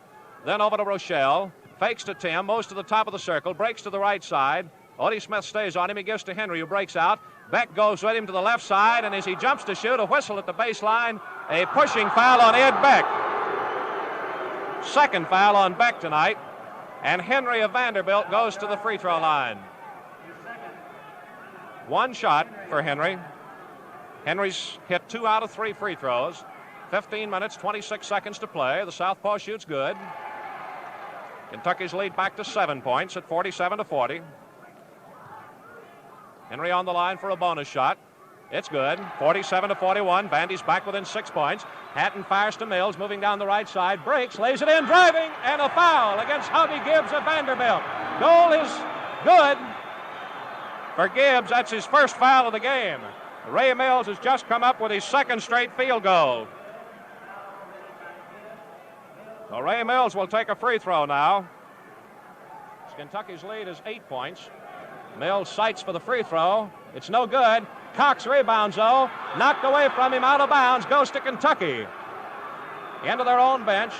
[SPEAKER 1] Then over to Rochelle. Fakes to Tim. Moves to the top of the circle. Breaks to the right side. Odie Smith stays on him. He gives to Henry, who breaks out. Beck goes with him to the left side, and as he jumps to shoot, a whistle at the baseline. A pushing foul on Ed Beck. Second foul on Beck tonight. And Henry of Vanderbilt goes to the free throw line. One shot for Henry. Henry's hit 2 out of 3 free throws. 15 minutes, 26 seconds to play. The southpaw shoots good. Kentucky's lead back to 7 points at 47-40. Henry on the line for a bonus shot. It's good. 47-41. Vandy's back within 6 points. Hatton fires to Mills, moving down the right side. Breaks, lays it in, driving, and a foul against Hobby Gibbs of Vanderbilt. Goal is good for Gibbs. That's his first foul of the game. Ray Mills has just come up with his second straight field goal. So Ray Mills will take a free throw now. Kentucky's lead is 8 points. Mills sights for the free throw. It's no good. Cox rebounds, though. Knocked away from him, out of bounds. Goes to Kentucky. Into their own bench.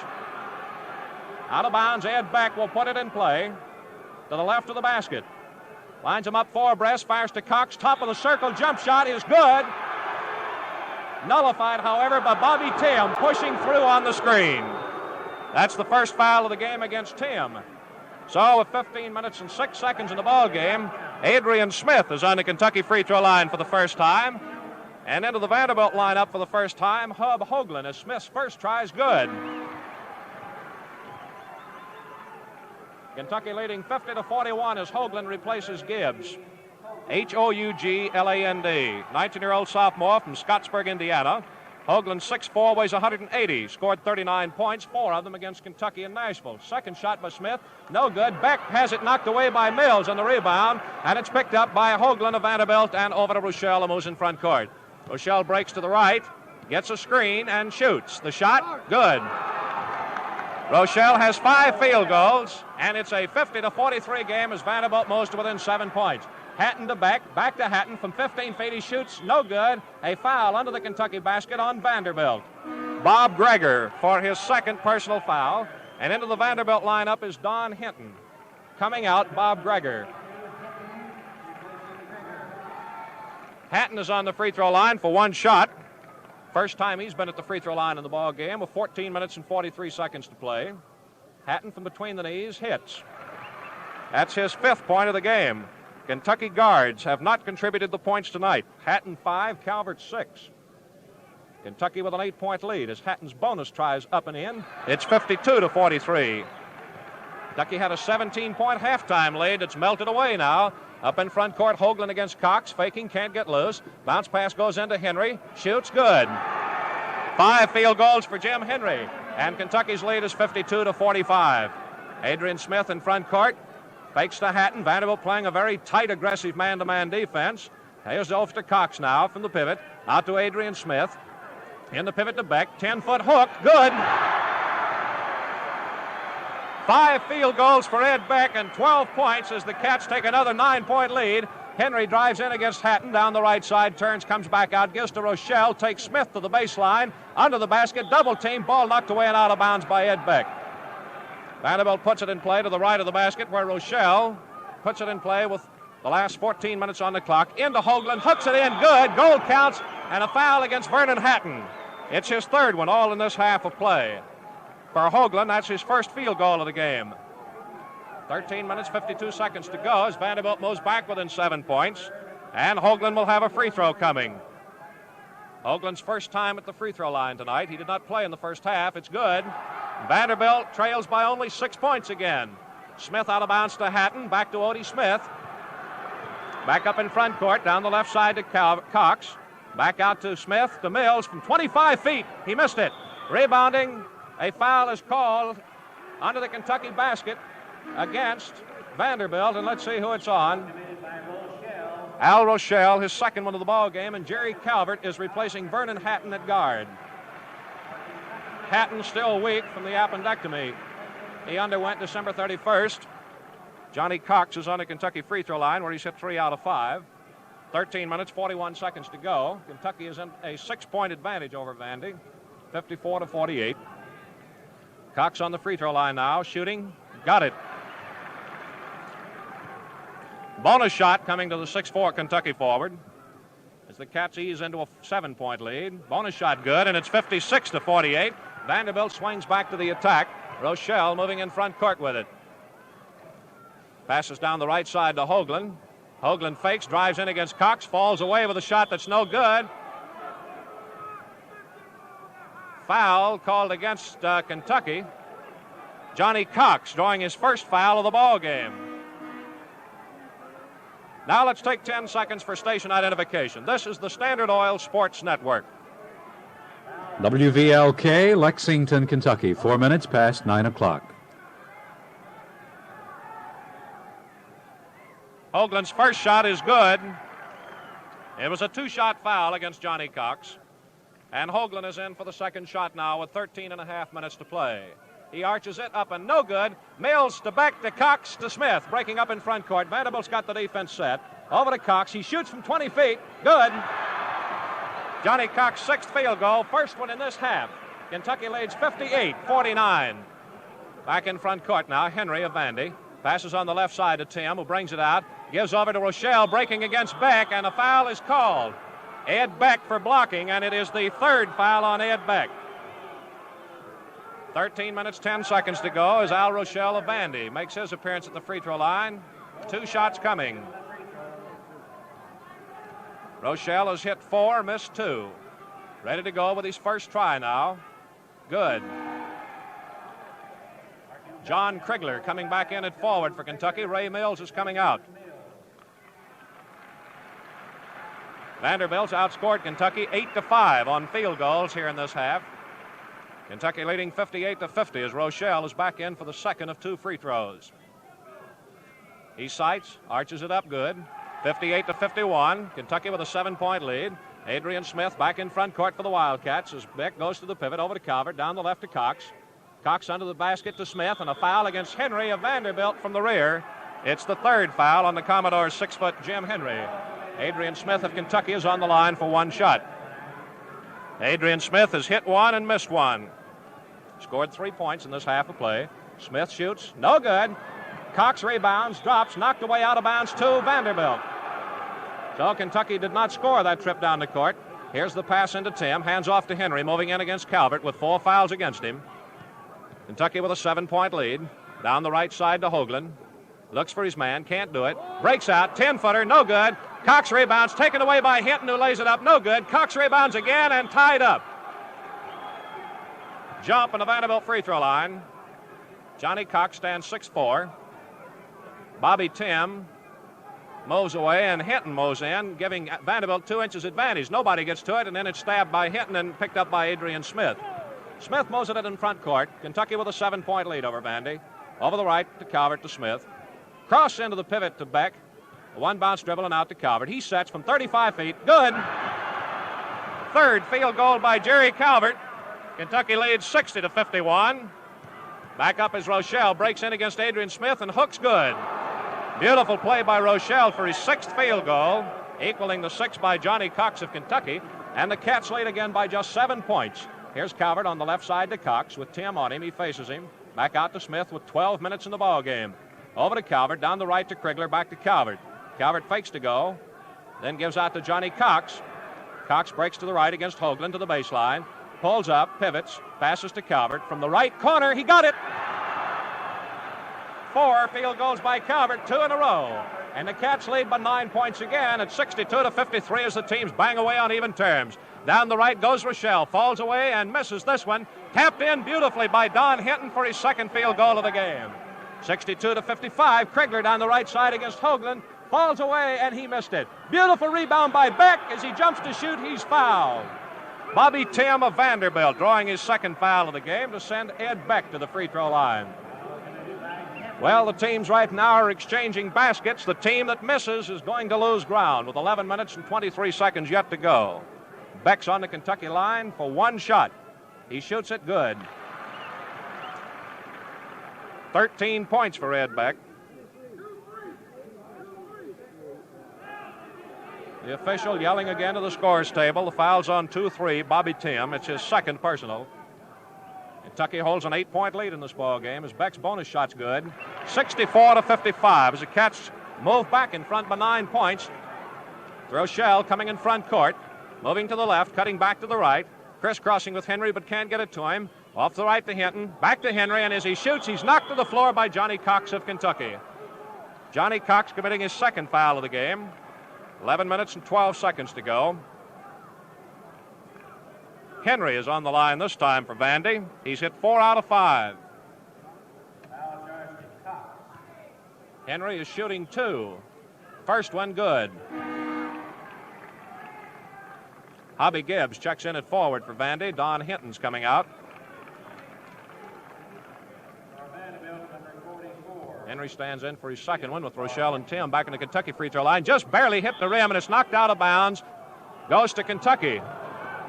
[SPEAKER 1] Out of bounds, Ed Beck will put it in play. To the left of the basket. Lines him up 4 abreast. Fires to Cox. Top of the circle. Jump shot is good. Nullified, however, by Bobby Tim pushing through on the screen. That's the first foul of the game against Tim. So with 15 minutes and 6 seconds in the ball game, Adrian Smith is on the Kentucky free throw line for the first time. And into the Vanderbilt lineup for the first time, Hub Hoagland, as Smith's first try is good. Kentucky leading 50-41 as Hoagland replaces Gibbs. Hougland, 19-year-old sophomore from Scottsburg, Indiana. Hoagland, 6'4", weighs 180, scored 39 points, 4 of them against Kentucky and Nashville. Second shot by Smith, no good. Beck has it knocked away by Mills on the rebound, and it's picked up by Hoagland of Vanderbilt and over to Rochelle, who moves in front court. Rochelle breaks to the right, gets a screen, and shoots. The shot, good. Rochelle has 5 field goals, and it's a 50-43 game as Vanderbilt moves to within 7 points. Hatton to Beck, back to Hatton from 15 feet. He shoots, no good. A foul under the Kentucky basket on Vanderbilt. Bob Gregor for his second personal foul. And into the Vanderbilt lineup is Don Hinton. Coming out, Bob Gregor. Hatton is on the free throw line for 1 shot. First time he's been at the free throw line in the ball game with 14 minutes and 43 seconds to play. Hatton from between the knees hits. That's his 5th point of the game. Kentucky guards have not contributed the points tonight. Hatton 5, Calvert 6. Kentucky with an 8-point lead as Hatton's bonus tries up and in. It's 52-43. Kentucky had a 17-point halftime lead. It's melted away now. Up in front court, Hoagland against Cox. Faking, can't get loose. Bounce pass goes into Henry. Shoots, good. 5 field goals for Jim Henry. And Kentucky's lead is 52-45. Adrian Smith in front court. Fakes to Hatton. Vanderbilt playing a very tight, aggressive man-to-man defense. Here's off to Cox now from the pivot. Out to Adrian Smith. In the pivot to Beck. 10-foot hook. Good. 5 field goals for Ed Beck and 12 points as the Cats take another 9-point lead. Henry drives in against Hatton down the right side. Turns, comes back out. Gives to Rochelle. Takes Smith to the baseline. Under the basket. Double team. Ball knocked away and out of bounds by Ed Beck. Vanderbilt puts it in play to the right of the basket where Rochelle puts it in play with The last 14 minutes on the clock. Into Hoagland, hooks it in, good. Goal counts, and a foul against Vernon Hatton. It's his third one, all in this half of play. For Hoagland, that's his first field goal of the game. 13 minutes, 52 seconds to go as Vanderbilt moves back within 7 points. And Hoagland will have a free throw coming. Hoagland's first time at the free throw line tonight. He did not play in the first half. It's good. Vanderbilt trails by only 6 points again. Smith out of bounds to Hatton. Back to Odie Smith. Back up in front court. Down the left side to Cox. Back out to Smith. To Mills from 25 feet. He missed it. Rebounding. A foul is called under the Kentucky basket against Vanderbilt. And let's see who it's on. Al Rochelle, his second one of the ball game, and Jerry Calvert is replacing Vernon Hatton at guard. Hatton still weak from the appendectomy he underwent December 31st. Johnny Cox is on the Kentucky free throw line where he's hit 3 out of 5. 13 minutes, 41 seconds to go. Kentucky is in a 6-point advantage over Vandy, 54-48. Cox on the free throw line now, shooting, got it. Bonus shot coming to the 6'4 Kentucky forward as the Cats ease into a 7-point lead. Bonus shot good, and it's 56-48. Vanderbilt swings back to the attack. Rochelle moving in front court with it. Passes down the right side to Hoagland. Hoagland fakes, drives in against Cox, falls away with a shot that's no good. Foul called against Kentucky. Johnny Cox drawing his first foul of the ball game. Now let's take 10 seconds for station identification. This is the Standard Oil Sports Network.
[SPEAKER 2] WVLK, Lexington, Kentucky, 4 minutes past 9 o'clock.
[SPEAKER 1] Hoagland's first shot is good. It was a 2-shot foul against Johnny Cox. And Hoagland is in for the second shot now with 13 and a half minutes to play. He arches it up and no good. Mills to Beck to Cox to Smith. Breaking up in front court. Vanderbilt's got the defense set. Over to Cox. He shoots from 20 feet. Good. Johnny Cox, 6th field goal. First one in this half. Kentucky leads 58-49. Back in front court now. Henry of Vandy. Passes on the left side to Tim, who brings it out. Gives over to Rochelle, breaking against Beck, and a foul is called. Ed Beck for blocking, and it is the third foul on Ed Beck. 13 minutes, 10 seconds to go as Al Rochelle of Vandy makes his appearance at the free throw line. 2 shots coming. Rochelle has hit 4, missed 2. Ready to go with his first try now. Good. John Krigler coming back in at forward for Kentucky. Ray Mills is coming out. Vanderbilt's outscored Kentucky 8-5 on field goals here in this half. Kentucky leading 58-50 as Rochelle is back in for the second of 2 free throws. He sights, arches it up good. 58-51. Kentucky with a 7-point lead. Adrian Smith back in front court for the Wildcats as Beck goes to the pivot over to Calvert, down the left to Cox. Cox under the basket to Smith, and a foul against Henry of Vanderbilt from the rear. It's the third foul on the Commodore's 6-foot Jim Henry. Adrian Smith of Kentucky is on the line for 1 shot. Adrian Smith has hit 1 and missed 1. Scored 3 points in this half of play. Smith shoots, no good. Cox rebounds, drops, knocked away out of bounds to Vanderbilt. So Kentucky did not score that trip down the court. Here's the pass into Tim, hands off to Henry, moving in against Calvert with 4 fouls against him. Kentucky with a 7-point lead. Down the right side to Hoagland. Looks for his man, can't do it. Breaks out, 10-footer, no good. Cox rebounds, taken away by Hinton, who lays it up, no good. Cox rebounds again and tied up. Jump on the Vanderbilt free throw line. Johnny Cox stands 6'4". Bobby Tim mows away, and Hinton mows in, giving Vanderbilt 2 inches advantage. Nobody gets to it, and then it's stabbed by Hinton and picked up by Adrian Smith. Smith mows it in front court. Kentucky with a 7-point lead over Vandy. Over the right to Calvert to Smith. Cross into the pivot to Beck. A 1-bounce dribble and out to Calvert. He sets from 35 feet. Good. Third field goal by Jerry Calvert. Kentucky leads 60-51. Back up as Rochelle breaks in against Adrian Smith and hooks good. Beautiful play by Rochelle for his 6th field goal, equaling the 6th by Johnny Cox of Kentucky. And the Cats lead again by just 7 points. Here's Calvert on the left side to Cox with Tim on him. He faces him. Back out to Smith with 12 minutes in the ball game. Over to Calvert, down the right to Krigler, back to Calvert. Calvert fakes to go, then gives out to Johnny Cox. Cox breaks to the right against Hoagland to the baseline. Pulls up, pivots, passes to Calvert. From the right corner, he got it. 4 field goals by Calvert, 2 in a row. And the Cats lead by 9 points again at 62-53 as the teams bang away on even terms. Down the right goes Rochelle, falls away and misses this one. Tapped in beautifully by Don Hinton for his second field goal of the game. 62-55, Krigler down the right side against Hoagland. Falls away and he missed it. Beautiful rebound by Beck. As he jumps to shoot, he's fouled. Bobby Tim of Vanderbilt drawing his second foul of the game to send Ed Beck to the free throw line. Well, the teams right now are exchanging baskets. The team that misses is going to lose ground with 11 minutes and 23 seconds yet to go. Beck's on the Kentucky line for one shot. He shoots it good. 13 points for Ed Beck. The official yelling again to the scores table. The foul's on 2-3, Bobby Tim. It's his second personal. Kentucky holds an 8-point lead in this ball game as Beck's bonus shot's good. 64-55 as the Cats move back in front by 9 points. Rochelle coming in front court, moving to the left, cutting back to the right, crisscrossing with Henry but can't get it to him. Off the right to Hinton, back to Henry, and as he shoots, he's knocked to the floor by Johnny Cox of Kentucky. Johnny Cox committing his second foul of the game. 11 minutes and 12 seconds to go. Henry is on the line this time for Vandy. He's hit 4 out of 5. Henry is shooting 2. First one good. Hobby Gibbs checks in at forward for Vandy. Don Hinton's coming out. Henry stands in for his second one with Rochelle and Tim back in the Kentucky free throw line. Just barely hit the rim and it's knocked out of bounds. Goes to Kentucky.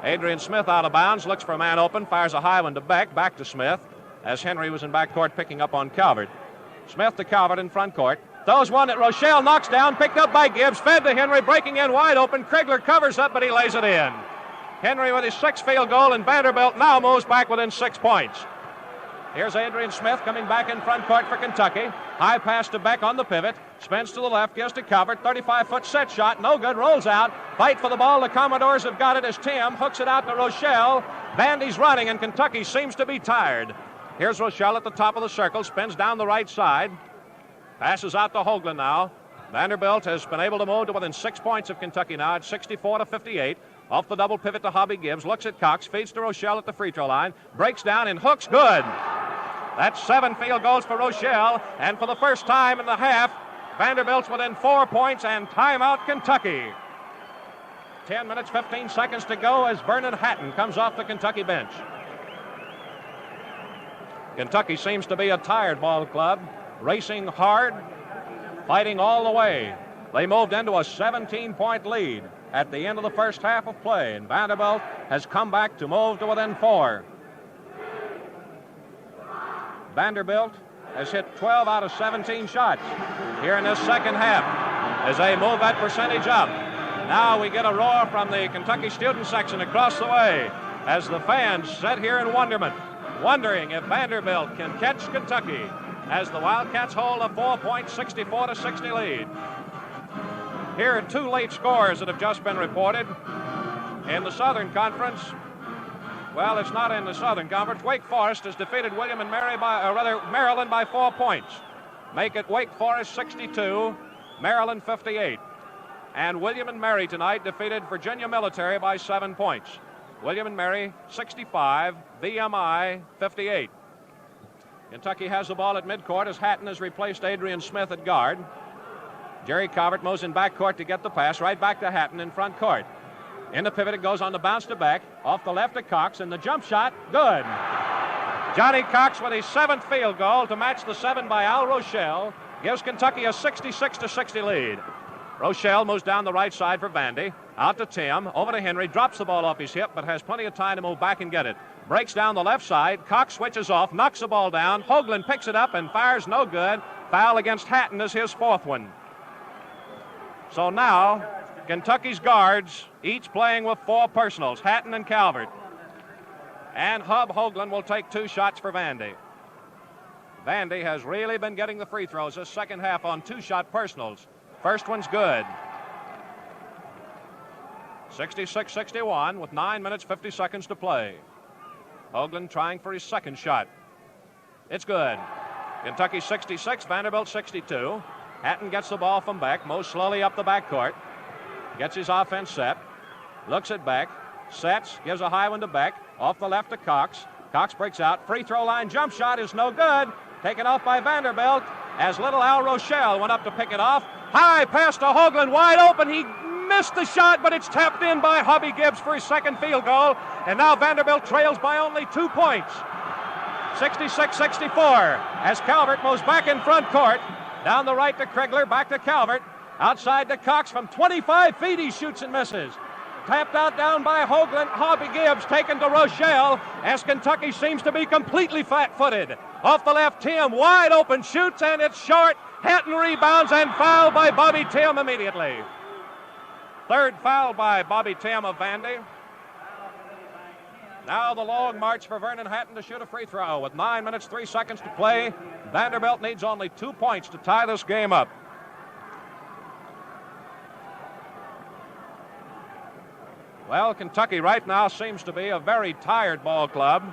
[SPEAKER 1] Adrian Smith out of bounds, looks for a man open, fires a high one to Beck, back to Smith, as Henry was in backcourt picking up on Calvert. Smith to Calvert in front court. Throws one that Rochelle knocks down, picked up by Gibbs, fed to Henry, breaking in wide open. Krigler covers up, but he lays it in. Henry with his 6th field goal, and Vanderbilt now moves back within 6 points. Here's Adrian Smith coming back in front court for Kentucky. High pass to Beck on the pivot. Spins to the left, gives to Calvert. 35-foot set shot, no good, rolls out. Fight for the ball. The Commodores have got it as Tim hooks it out to Rochelle. Vandy's running, and Kentucky seems to be tired. Here's Rochelle at the top of the circle, spins down the right side. Passes out to Hoagland now. Vanderbilt has been able to move to within 6 points of Kentucky now at 64-58. Off the double pivot to Hobby Gibbs, looks at Cox, feeds to Rochelle at the free throw line, breaks down and hooks good. That's 7 field goals for Rochelle, and for the first time in the half, Vanderbilt's within 4 points and timeout Kentucky. 10 minutes, 15 seconds to go as Vernon Hatton comes off the Kentucky bench. Kentucky seems to be a tired ball club, racing hard, fighting all the way. They moved into a 17-point lead at the end of the first half of play, and Vanderbilt has come back to move to within 4. Vanderbilt has hit 12 out of 17 shots here in this second half as they move that percentage up. Now we get a roar from the Kentucky student section across the way as the fans sit here in wonderment, wondering if Vanderbilt can catch Kentucky as the Wildcats hold a 4-point 64-60 lead. Here are 2 late scores that have just been reported. In the Southern Conference, well, it's not in the Southern Conference. Wake Forest has defeated Maryland by 4 points. Make it Wake Forest 62, Maryland 58. And William and Mary tonight defeated Virginia Military by 7 points. William and Mary 65, VMI 58. Kentucky has the ball at midcourt as Hatton has replaced Adrian Smith at guard. Jerry Calvert moves in backcourt to get the pass, right back to Hatton in front court. In the pivot, it goes on the bounce to Beck. Off the left to Cox, and the jump shot, good. Johnny Cox with his 7th field goal to match the 7 by Al Rochelle gives Kentucky a 66-60 lead. Rochelle moves down the right side for Vandy. Out to Tim, over to Henry, drops the ball off his hip, but has plenty of time to move back and get it. Breaks down the left side. Cox switches off, knocks the ball down. Hoagland picks it up and fires no good. Foul against Hatton is his 4th one. So now, Kentucky's guards, each playing with 4 personals, Hatton and Calvert. And Hub Hoagland will take 2 shots for Vandy. Vandy has really been getting the free throws this second half on 2-shot personals. First one's good. 66-61 with 9 minutes, 50 seconds to play. Hoagland trying for his second shot. It's good. Kentucky 66, Vanderbilt 62. Hatton gets the ball from Beck, moves slowly up the backcourt. Gets his offense set. Looks at Beck. Sets, gives a high one to Beck. Off the left to Cox. Cox breaks out. Free throw line jump shot is no good. Taken off by Vanderbilt as little Al Rochelle went up to pick it off. High pass to Hoagland, wide open. He missed the shot, but it's tapped in by Hubby Gibbs for his second field goal. And now Vanderbilt trails by only 2 points. 66-64 as Calvert moves back in front court. Down the right to Krigler, back to Calvert. Outside to Cox from 25 feet, he shoots and misses. Tapped out down by Hoagland. Hubby Gibbs taken to Rochelle as Kentucky seems to be completely flat-footed. Off the left, Tim wide open shoots, and it's short. Hatton rebounds and fouled by Bobby Tim immediately. Third foul by Bobby Tim of Vandy. Now the long march for Vernon Hatton to shoot a free throw with 9 minutes, 3 seconds to play. Vanderbilt needs only 2 points to tie this game up. Well, Kentucky right now seems to be a very tired ball club.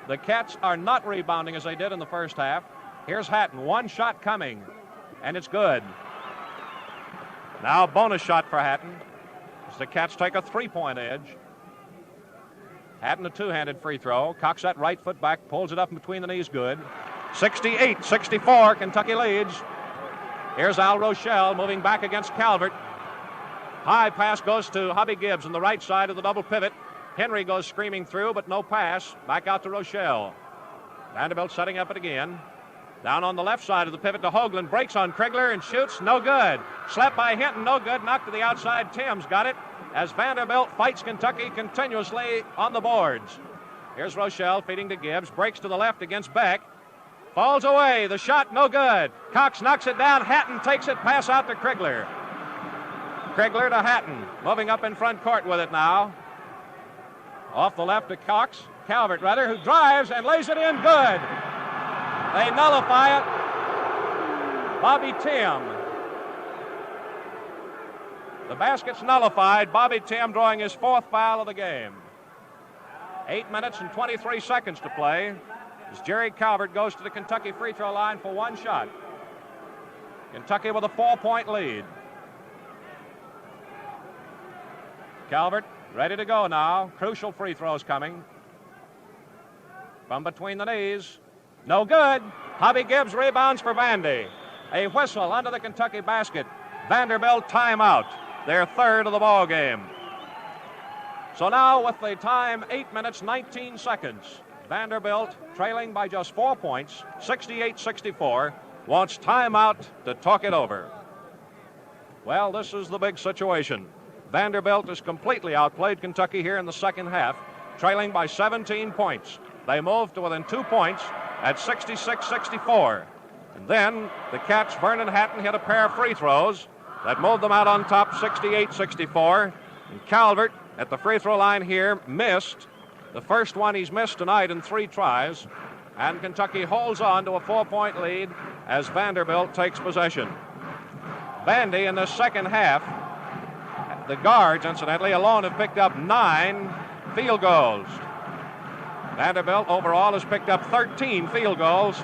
[SPEAKER 1] The Cats are not rebounding as they did in the first half. Here's Hatton, one shot coming, and it's good. Now bonus shot for Hatton as the Cats take a 3-point edge. Hatton a two-handed free throw. Cocks that right foot back, pulls it up in between the knees, good. 68-64, Kentucky leads. Here's Al Rochelle moving back against Calvert. High pass goes to Hubby Gibbs on the right side of the double pivot. Henry goes screaming through, but no pass. Back out to Rochelle. Vanderbilt setting up it again. Down on the left side of the pivot to Hoagland. Breaks on Krigler and shoots. No good. Slapped by Hinton. No good. Knocked to the outside. Tim's got it as Vanderbilt fights Kentucky continuously on the boards. Here's Rochelle feeding to Gibbs. Breaks to the left against Beck. Falls away. The shot no good. Cox knocks it down. Hatton takes it. Pass out to Krigler. Krigler to Hatton. Moving up in front court with it now. Off the left to Cox. Calvert, rather, who drives and lays it in. Good. They nullify it. Bobby Tim. The basket's nullified. Bobby Tim drawing his 4th foul of the game. 8 minutes and 23 seconds to play as Jerry Calvert goes to the Kentucky free throw line for one shot. Kentucky with a 4-point lead. Calvert ready to go now. Crucial free throws coming. From between the knees. No good. Hubby Gibbs rebounds for Vandy. A whistle under the Kentucky basket. Vanderbilt timeout. Their third of the ball game. So now with the time 8 minutes 19 seconds, Vanderbilt trailing by just 4 points, 68-64, wants timeout to talk it over. Well, this is the big situation. Vanderbilt has completely outplayed Kentucky here in the second half, trailing by 17 points. They moved to within 2 points at 66-64. And then the Cats, Vernon Hatton, hit a pair of free throws that moved them out on top 68-64. And Calvert at the free throw line here missed. The first one he's missed tonight in 3 tries. And Kentucky holds on to a 4-point lead as Vanderbilt takes possession. Vandy in the second half, the guards, incidentally, alone have picked up 9 field goals. Vanderbilt overall has picked up 13 field goals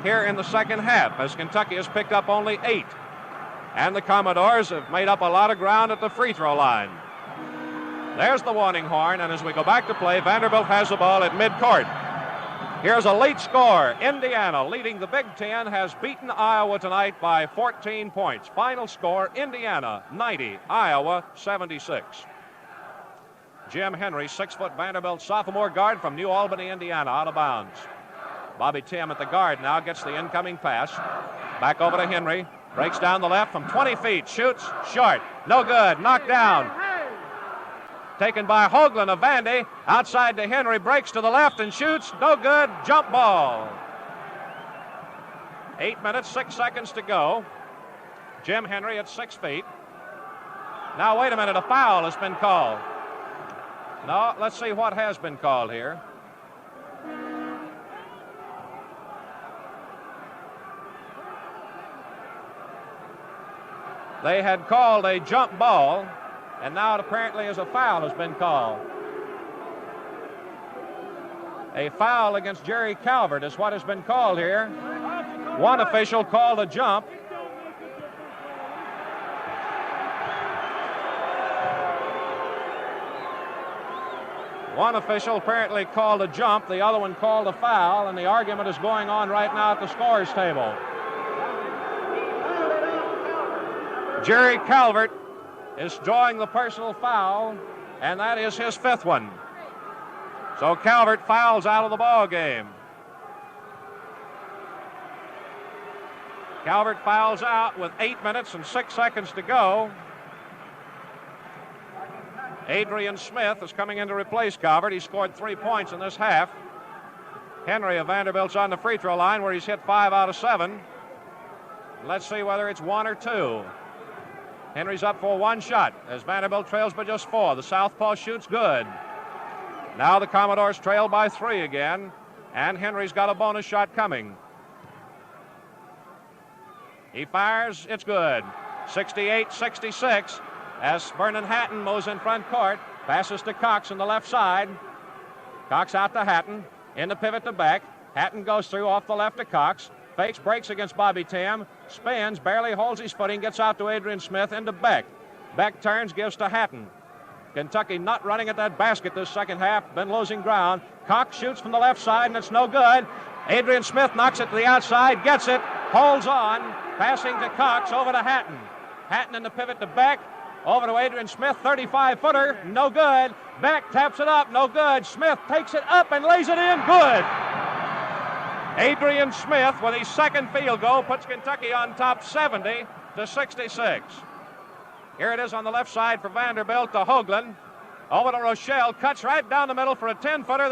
[SPEAKER 1] here in the second half, as Kentucky has picked up only 8. And the Commodores have made up a lot of ground at the free throw line. There's the warning horn, and as we go back to play, Vanderbilt has the ball at midcourt. Here's a late score. Indiana, leading the Big Ten, has beaten Iowa tonight by 14 points. Final score, Indiana 90, Iowa 76. Jim Henry, 6-foot Vanderbilt sophomore guard from New Albany, Indiana, out of bounds. Bobby Tim at the guard now gets the incoming pass. Back over to Henry. Breaks down the left from 20 feet. Shoots. Short. No good. Knocked down. Taken by Hoagland of Vandy. Outside to Henry. Breaks to the left and shoots. No good. Jump ball. 8 minutes, 6 seconds to go. Jim Henry at 6 feet. Now, wait a minute. A foul has been called. No, let's see what has been called here. they had called a jump ball, and now it apparently is a foul has been called. A foul against Jerry Calvert is what has been called here. One official called a jump. One official apparently called a jump, the other one called a foul, and the argument is going on right now at the scorer's table. Jerry Calvert is drawing the personal foul, and that is his 5th one. So Calvert fouls out of the ball game. Calvert fouls out with 8 minutes and 6 seconds to go. Adrian Smith is coming in to replace Calvert. He scored 3 points in this half. Henry of Vanderbilt's on the free throw line where he's hit 5 out of 7. Let's see whether it's 1 or 2. Henry's up for 1 shot as Vanderbilt trails by just 4. The southpaw shoots good. Now the Commodores trail by 3 again, and Henry's got a bonus shot coming. He fires, it's good. 68-66 as Vernon Hatton moves in front court, passes to Cox on the left side. Cox out to Hatton, in the pivot to Beck. Hatton goes through off the left to Cox, fakes, breaks against Bobby Tam, spins, barely holds his footing, gets out to Adrian Smith, into Beck. Beck turns, gives to Hatton. Kentucky not running at that basket this second half, been losing ground. Cox shoots from the left side, and it's no good. Adrian Smith knocks it to the outside, gets it, holds on, passing to Cox, over to Hatton. Hatton in the pivot to Beck, over to Adrian Smith, 35-footer, no good. Beck taps it up, no good. Smith takes it up and lays it in, good. Adrian Smith with his 2nd field goal puts Kentucky on top 70-66. Here it is on the left side for Vanderbilt to Hoagland. Over to Rochelle, cuts right down the middle for a 10-footer.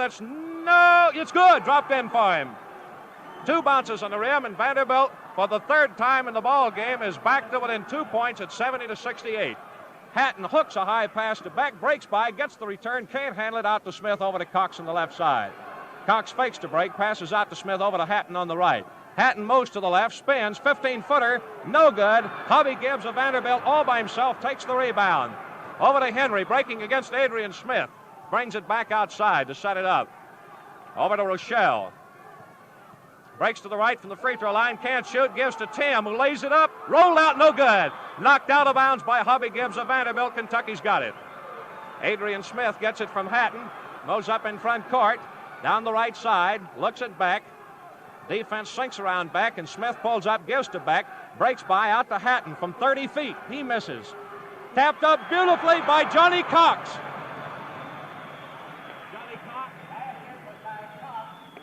[SPEAKER 1] It's good. Dropped in for him. 2 bounces on the rim, and Vanderbilt, for the 3rd time in the ball game, is back to within 2 points at 70-68. Hatton hooks a high pass to Beck, breaks by, gets the return, can't handle it, out to Smith, over to Cox on the left side. Cox fakes to break, passes out to Smith, over to Hatton on the right. Hatton moves to the left, spins, 15-footer, no good. Hobby Gibbs of Vanderbilt all by himself takes the rebound. Over to Henry, breaking against Adrian Smith. Brings it back outside to set it up. Over to Rochelle. Breaks to the right from the free throw line, can't shoot, gives to Tim, who lays it up, rolled out, no good. Knocked out of bounds by Hobby Gibbs of Vanderbilt. Kentucky's got it. Adrian Smith gets it from Hatton, moves up in front court, down the right side, looks at Beck. Defense sinks around Beck, and Smith pulls up, gives to Beck, breaks by, out to Hatton from 30 feet. He misses. Tapped up beautifully by Johnny Cox.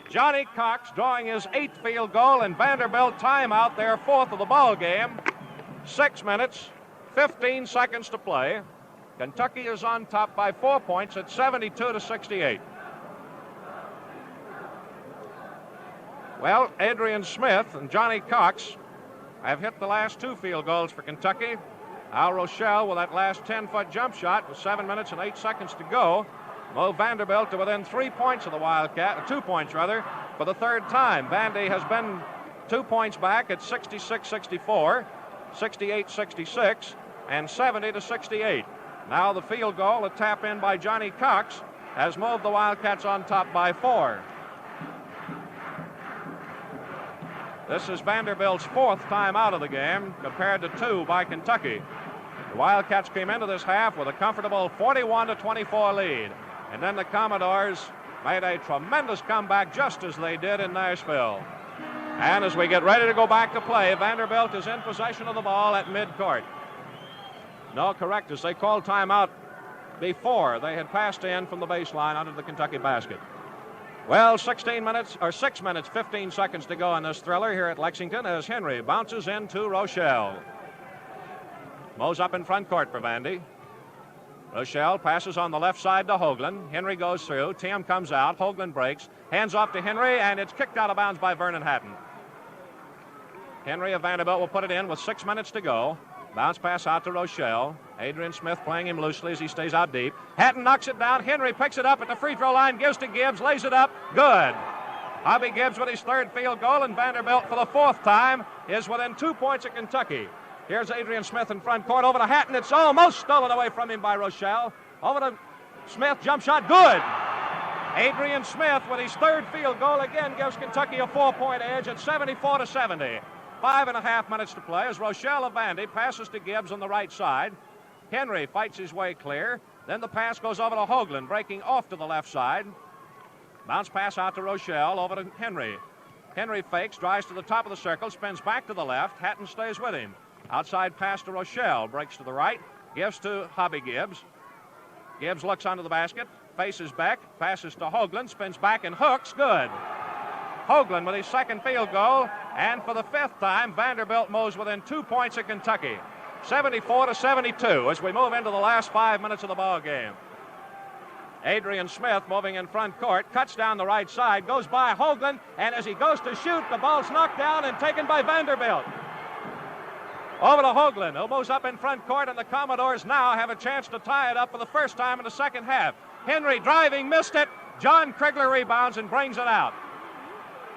[SPEAKER 1] Johnny Cox drawing his 8th field goal, and Vanderbilt timeout, their 4th of the ball game. 6 minutes, 15 seconds to play. Kentucky is on top by 4 points at 72-68. Well, Adrian Smith and Johnny Cox have hit the last 2 field goals for Kentucky. Al Rochelle with that last 10-foot jump shot with 7 minutes and 8 seconds to go. Mo Vanderbilt to within 3 points of the Wildcat, 2 points rather, for the 3rd time. Vandy has been 2 points back at 66-64, 68-66, and 70-68. Now the field goal, a tap in by Johnny Cox, has moved the Wildcats on top by 4. This is Vanderbilt's 4th time out of the game, compared to 2 by Kentucky. The Wildcats came into this half with a comfortable 41-24 lead. And then the Commodores made a tremendous comeback, just as they did in Nashville. And as we get ready to go back to play, Vanderbilt is in possession of the ball at midcourt. No, correct, as they called timeout before they had passed in from the baseline under the Kentucky basket. Well, 6 minutes, 15 seconds to go in this thriller here at Lexington as Henry bounces into Rochelle. Mo's up in front court for Vandy. Rochelle passes on the left side to Hoagland. Henry goes through. Tim comes out. Hoagland breaks. Hands off to Henry, and it's kicked out of bounds by Vernon Hatton. Henry of Vanderbilt will put it in with 6 minutes to go. Bounce pass out to Rochelle. Adrian Smith playing him loosely as he stays out deep. Hatton knocks it down. Henry picks it up at the free throw line, gives to Gibbs, lays it up. Good. Hobby Gibbs with his 3rd field goal, and Vanderbilt for the 4th time is within 2 points of Kentucky. Here's Adrian Smith in front court. Over to Hatton. It's almost stolen away from him by Rochelle. Over to Smith. Jump shot. Good. Adrian Smith with his third field goal again gives Kentucky a 4-point edge at 74-70. 5.5 minutes to play as Rochelle Avanti passes to Gibbs on the right side. Henry fights his way clear. Then the pass goes over to Hoagland, breaking off to the left side. Bounce pass out to Rochelle, over to Henry. Henry fakes, drives to the top of the circle, spins back to the left. Hatton stays with him. Outside pass to Rochelle, breaks to the right, gives to Hobby Gibbs. Gibbs looks under the basket, faces back, passes to Hoagland, spins back and hooks. Good. Hoagland with his second field goal, and for the 5th time, Vanderbilt moves within 2 points of Kentucky. 74-72 as we move into the last 5 minutes of the ball game. Adrian Smith moving in front court, cuts down the right side, goes by Hoagland, and as he goes to shoot, the ball's knocked down and taken by Vanderbilt. Over to Hoagland, who moves up in front court, and the Commodores now have a chance to tie it up for the first time in the second half. Henry driving, missed it. John Krigler rebounds and brings it out.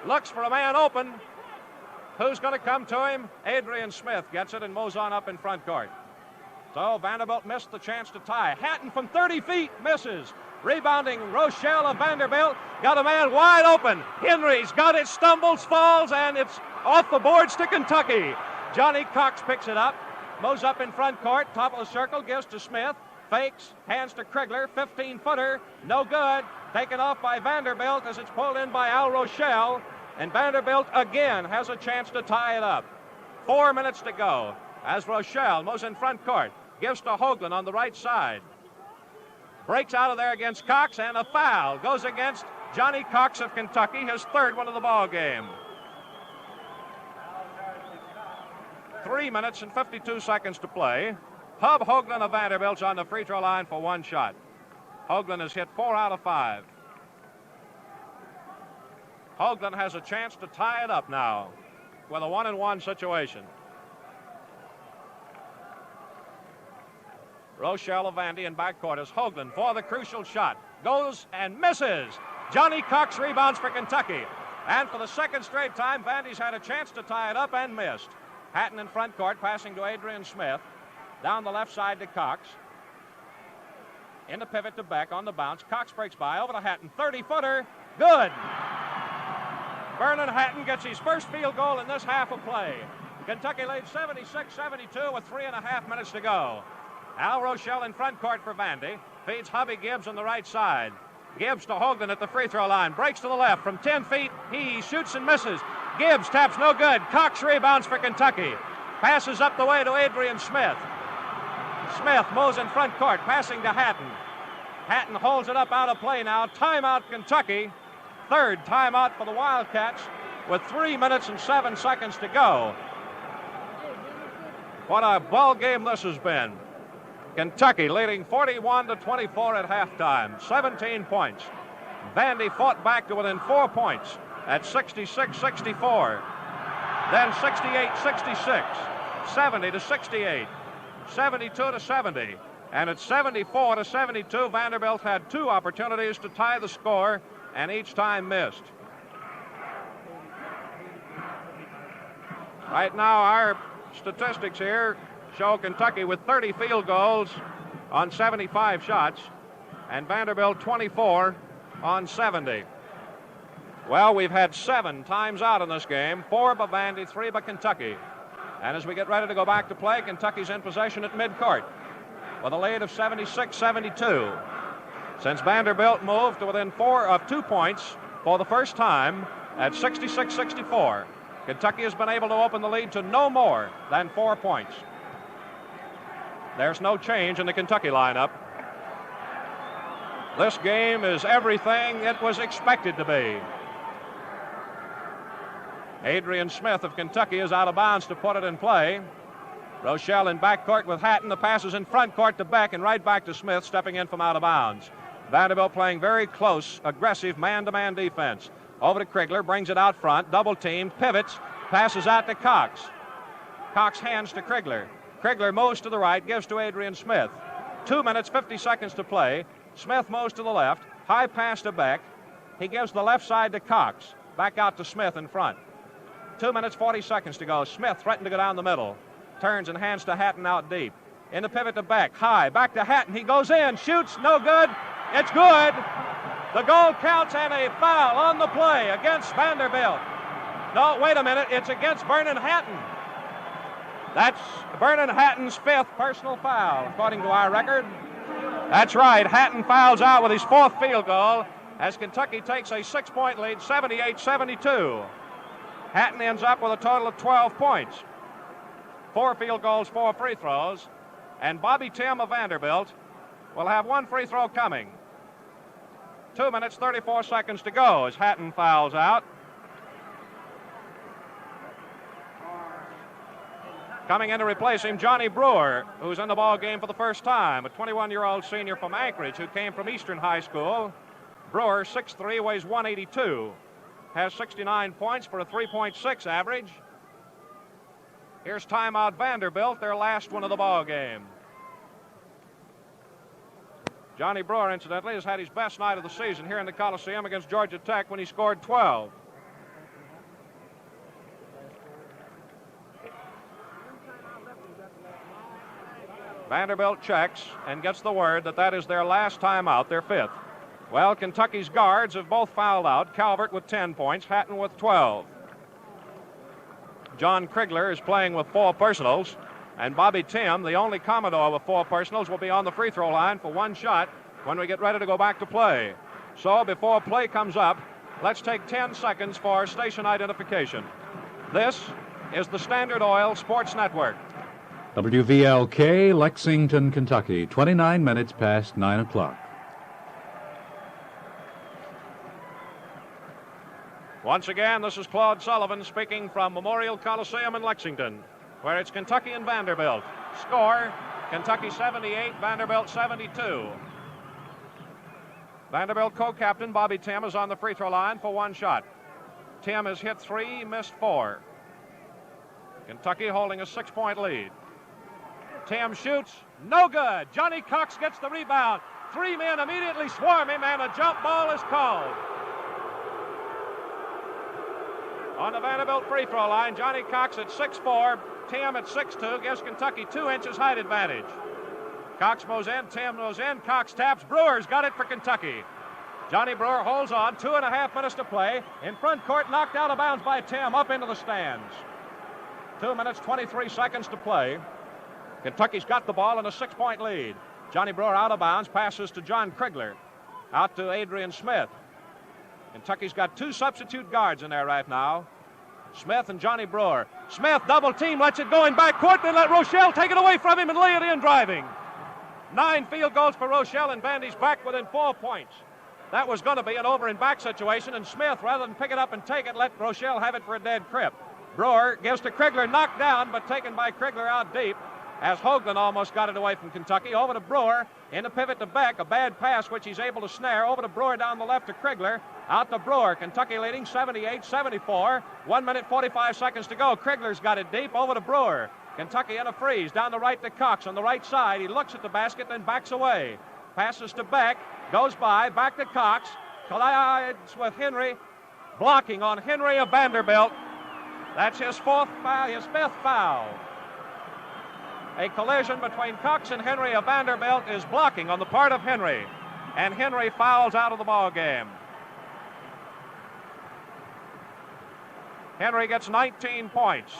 [SPEAKER 1] Looks for a man open. Who's going to come to him? Adrian Smith gets it and moves on up in front court. So Vanderbilt missed the chance to tie. Hatton from 30 feet misses. Rebounding Rochelle of Vanderbilt. Got a man wide open. Henry's got it, stumbles, falls, and it's off the boards to Kentucky. Johnny Cox picks it up, moves up in front court, top of the circle, gives to Smith, fakes, hands to Krigler, 15-footer, no good. Taken off by Vanderbilt as it's pulled in by Al Rochelle, and Vanderbilt again has a chance to tie it up. 4 minutes to go as Rochelle moves in front court, gives to Hoagland on the right side. Breaks out of there against Cox, and a foul goes against Johnny Cox of Kentucky, his third one of the ball game. 3 minutes and 52 seconds to play. Hub Hoagland of Vanderbilt's on the free throw line for one shot. Hoagland has hit 4 out of 5. Hoagland has a chance to tie it up now with a 1-and-1 situation. Rochelle Avanti in backcourt as Hoagland for the crucial shot. Goes and misses. Johnny Cox rebounds for Kentucky. And for the second straight time, Vandy's had a chance to tie it up and missed. Hatton in front court, passing to Adrian Smith. Down the left side to Cox. In the pivot to Beck on the bounce. Cox breaks by over to Hatton. 30-footer. Good. Vernon Hatton gets his first field goal in this half of play. Kentucky leads 76-72 with 3.5 minutes to go. Al Rochelle in front court for Vandy. Feeds Hubby Gibbs on the right side. Gibbs to Hoagland at the free throw line. Breaks to the left from 10 feet. He shoots and misses. Gibbs taps no good. Cox rebounds for Kentucky. Passes up the way to Adrian Smith. Smith moves in front court, passing to Hatton. Hatton holds it up out of play now. Timeout Kentucky. Third timeout for the Wildcats with 3 minutes and 7 seconds to go. What a ball game this has been. Kentucky leading 41-24 at halftime. 17 points. Vandy fought back to within 4 points at 66-64. Then 68-66. 70-68. 72-70. And at 74-72, Vanderbilt had 2 opportunities to tie the score and each time missed. Right now, our statistics here show Kentucky with 30 field goals on 75 shots and Vanderbilt 24 on 70. Well, we've had 7 times out in this game, 4 by Vandy, 3 by Kentucky. And as we get ready to go back to play, Kentucky's in possession at midcourt with a lead of 76-72. Since Vanderbilt moved to within 2 points for the first time at 66-64, Kentucky has been able to open the lead to no more than 4 points. There's no change in the Kentucky lineup. This game is everything it was expected to be. Adrian Smith of Kentucky is out of bounds to put it in play. Rochelle in backcourt with Hatton. The pass is in front court to Beck and right back to Smith, stepping in from out of bounds. Vanderbilt playing very close, aggressive man-to-man defense. Over to Krigler, brings it out front, double team, pivots, passes out to Cox. Cox hands to Krigler. Krigler moves to the right, gives to Adrian Smith. 2 minutes, 50 seconds to play. Smith moves to the left, high pass to Beck. He gives the left side to Cox. Back out to Smith in front. 2 minutes, 40 seconds to go. Smith threatened to go down the middle. Turns and hands to Hatton out deep. In the pivot to Beck. High. Back to Hatton. He goes in. Shoots. No good. It's good. The goal counts and a foul on the play against Vanderbilt. No, wait a minute. It's against Vernon Hatton. That's Vernon Hatton's 5th personal foul, according to our record. That's right. Hatton fouls out with his 4th field goal as Kentucky takes a 6-point lead, 78-72. Hatton ends up with a total of 12 points. 4 field goals, 4 free throws. And Bobby Tim of Vanderbilt will have 1 free throw coming. 2 minutes, 34 seconds to go as Hatton fouls out. Coming in to replace him, Johnny Brewer, who's in the ball game for the first time, a 21-year-old senior from Anchorage who came from Eastern High School. Brewer, 6'3", weighs 182, has 69 points for a 3.6 average. Here's timeout Vanderbilt, their last one of the ball game. Johnny Brewer, incidentally, has had his best night of the season here in the Coliseum against Georgia Tech when he scored 12. Vanderbilt checks and gets the word that is their last timeout, their 5th. Well, Kentucky's guards have both fouled out. Calvert with 10 points, Hatton with 12. John Krigler is playing with 4 personals, and Bobby Tim, the only Commodore with 4 personals, will be on the free throw line for 1 shot when we get ready to go back to play. So before play comes up, let's take 10 seconds for station identification. This is the Standard Oil Sports Network.
[SPEAKER 2] WVLK, Lexington, Kentucky, 29 minutes past 9 o'clock.
[SPEAKER 1] Once again, this is Claude Sullivan speaking from Memorial Coliseum in Lexington, where it's Kentucky and Vanderbilt. Score, Kentucky 78, Vanderbilt 72. Vanderbilt co-captain Bobby Tim is on the free throw line for 1 shot. Tim has hit 3, missed 4. Kentucky holding a 6-point lead. Tim shoots, no good. Johnny Cox gets the rebound. 3 men immediately swarm him, and a jump ball is called. On the Vanderbilt free throw line, Johnny Cox at 6'4", Tim at 6'2", gives Kentucky 2 inches height advantage. Cox moves in, Tim moves in, Cox taps, Brewer's got it for Kentucky. Johnny Brewer holds on, 2.5 minutes to play. In front court, knocked out of bounds by Tim, up into the stands. 2 minutes, 23 seconds to play. Kentucky's got the ball in a 6-point lead. Johnny Brewer out of bounds, passes to John Krigler. Out to Adrian Smith. Kentucky's got 2 substitute guards in there right now. Smith and Johnny Brewer. Smith, double team, lets it go in backcourt, then let Rochelle take it away from him and lay it in driving. 9 field goals for Rochelle, and Vandy's back within 4 points. That was going to be an over and back situation, and Smith, rather than pick it up and take it, let Rochelle have it for a dead crip. Brewer gives to Krigler, knocked down, but taken by Krigler out deep, as Hoagland almost got it away from Kentucky. Over to Brewer, in the pivot to Beck, a bad pass which he's able to snare. Over to Brewer down the left to Krigler, out to Brewer. Kentucky leading 78-74. 1 minute, 45 seconds to go. Krigler's got it deep, over to Brewer. Kentucky in a freeze, down the right to Cox on the right side. He looks at the basket, then backs away. Passes to Beck, goes by, back to Cox. Collides with Henry, blocking on Henry of Vanderbilt. That's his 4th foul, his 5th foul. A collision between Cox and Henry of Vanderbilt is blocking on the part of Henry, and Henry fouls out of the ball game. Henry gets 19 points,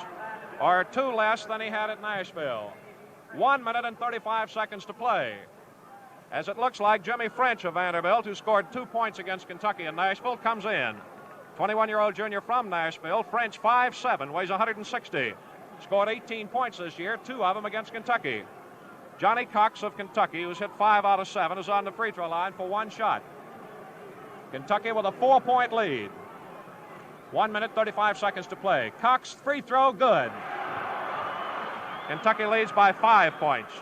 [SPEAKER 1] or 2 less than he had at Nashville. 1 minute and 35 seconds to play. As it looks like Jimmy French of Vanderbilt, who scored 2 points against Kentucky in Nashville, comes in. 21-year-old junior from Nashville. French, 5'7", weighs 160. Scored 18 points this year, 2 of them against Kentucky. Johnny Cox of Kentucky, who's hit 5 out of 7, is on the free throw line for 1 shot. Kentucky with a 4-point lead. 1 minute, 35 seconds to play. Cox free throw, good. Kentucky leads by 5 points,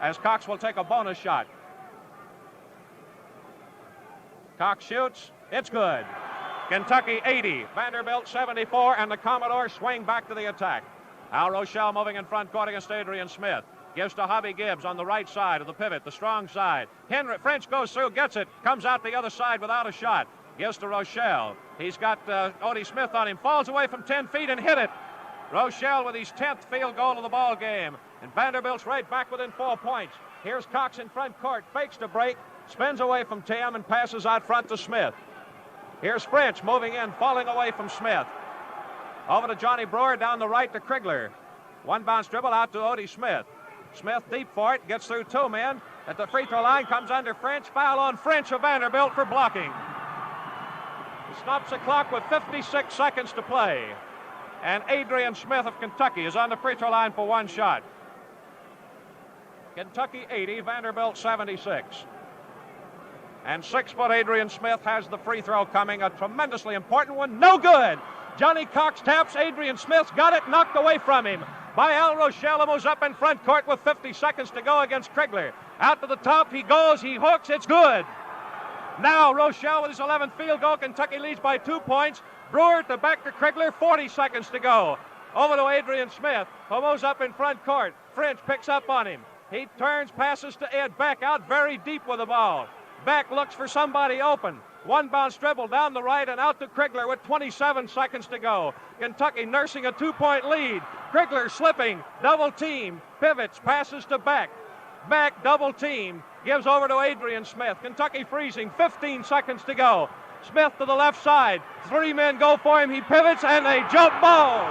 [SPEAKER 1] as Cox will take a bonus shot. Cox shoots, it's good. Kentucky 80, Vanderbilt 74, and the Commodores swing back to the attack. Al Rochelle moving in front court against Adrian Smith. Gives to Hobby Gibbs on the right side of the pivot, the strong side. French goes through, gets it, comes out the other side without a shot. Gives to Rochelle. He's got Odie Smith on him, falls away from 10 feet and hit it. Rochelle with his 10th field goal of the ball game. And Vanderbilt's right back within 4 points. Here's Cox in front court, fakes to break, spins away from Tim and passes out front to Smith. Here's French moving in, falling away from Smith. Over to Johnny Brewer, down the right to Krigler. One bounce dribble out to Odie Smith. Smith deep for it, gets through 2 men. At the free throw line, comes under French. Foul on French of Vanderbilt for blocking. He stops the clock with 56 seconds to play. And Adrian Smith of Kentucky is on the free throw line for 1 shot. Kentucky 80, Vanderbilt 76. And 6-foot Adrian Smith has the free throw coming, a tremendously important one. No good. Johnny Cox taps. Adrian Smith's got it, knocked away from him by Al Rochelle, who's up in front court with 50 seconds to go against Krigler. Out to the top, he goes, he hooks, it's good. Now Rochelle with his 11th field goal. Kentucky leads by 2 points. Brewer to back to Krigler, 40 seconds to go. Over to Adrian Smith, who moves up in front court. French picks up on him. He turns, passes to Ed Beck, out very deep with the ball. Beck looks for somebody open. One bounce dribble down the right and out to Krigler with 27 seconds to go. Kentucky nursing a 2-point lead. Krigler slipping, double team, pivots, passes to Beck. Beck double team, gives over to Adrian Smith. Kentucky freezing, 15 seconds to go. Smith to the left side. 3 men go for him. He pivots and a jump ball.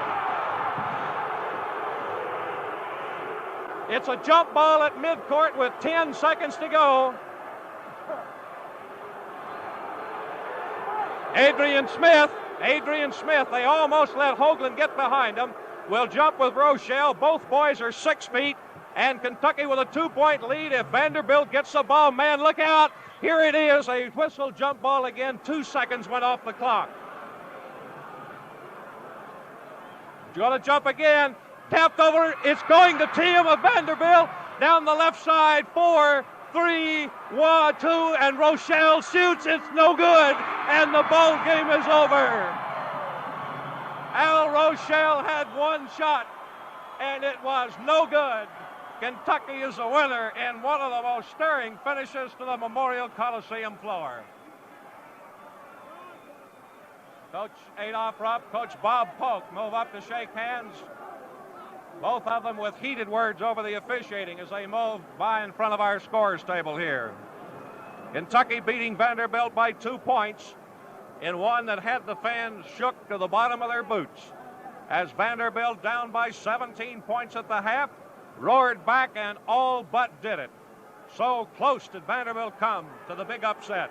[SPEAKER 1] It's a jump ball at midcourt with 10 seconds to go. Adrian Smith, they almost let Hoagland get behind him. Will jump with Rochelle. Both boys are 6 feet. And Kentucky with a 2-point lead. If Vanderbilt gets the ball, man, look out. Here it is, a whistle jump ball again. 2 seconds went off the clock. Going to jump again. Tapped over. It's going to Tim of Vanderbilt. Down the left side. 4, 3, 1, 2, and Rochelle shoots. It's no good, and the ball game is over. Al Rochelle had 1 shot, and it was no good. Kentucky is the winner in one of the most stirring finishes to the Memorial Coliseum floor. Coach Adolph Rupp, Coach Bob Polk move up to shake hands. Both of them with heated words over the officiating as they move by in front of our scores table here. Kentucky beating Vanderbilt by 2 points in one that had the fans shook to the bottom of their boots. As Vanderbilt, down by 17 points at the half, roared back and all but did it. So close did Vanderbilt come to the big upset.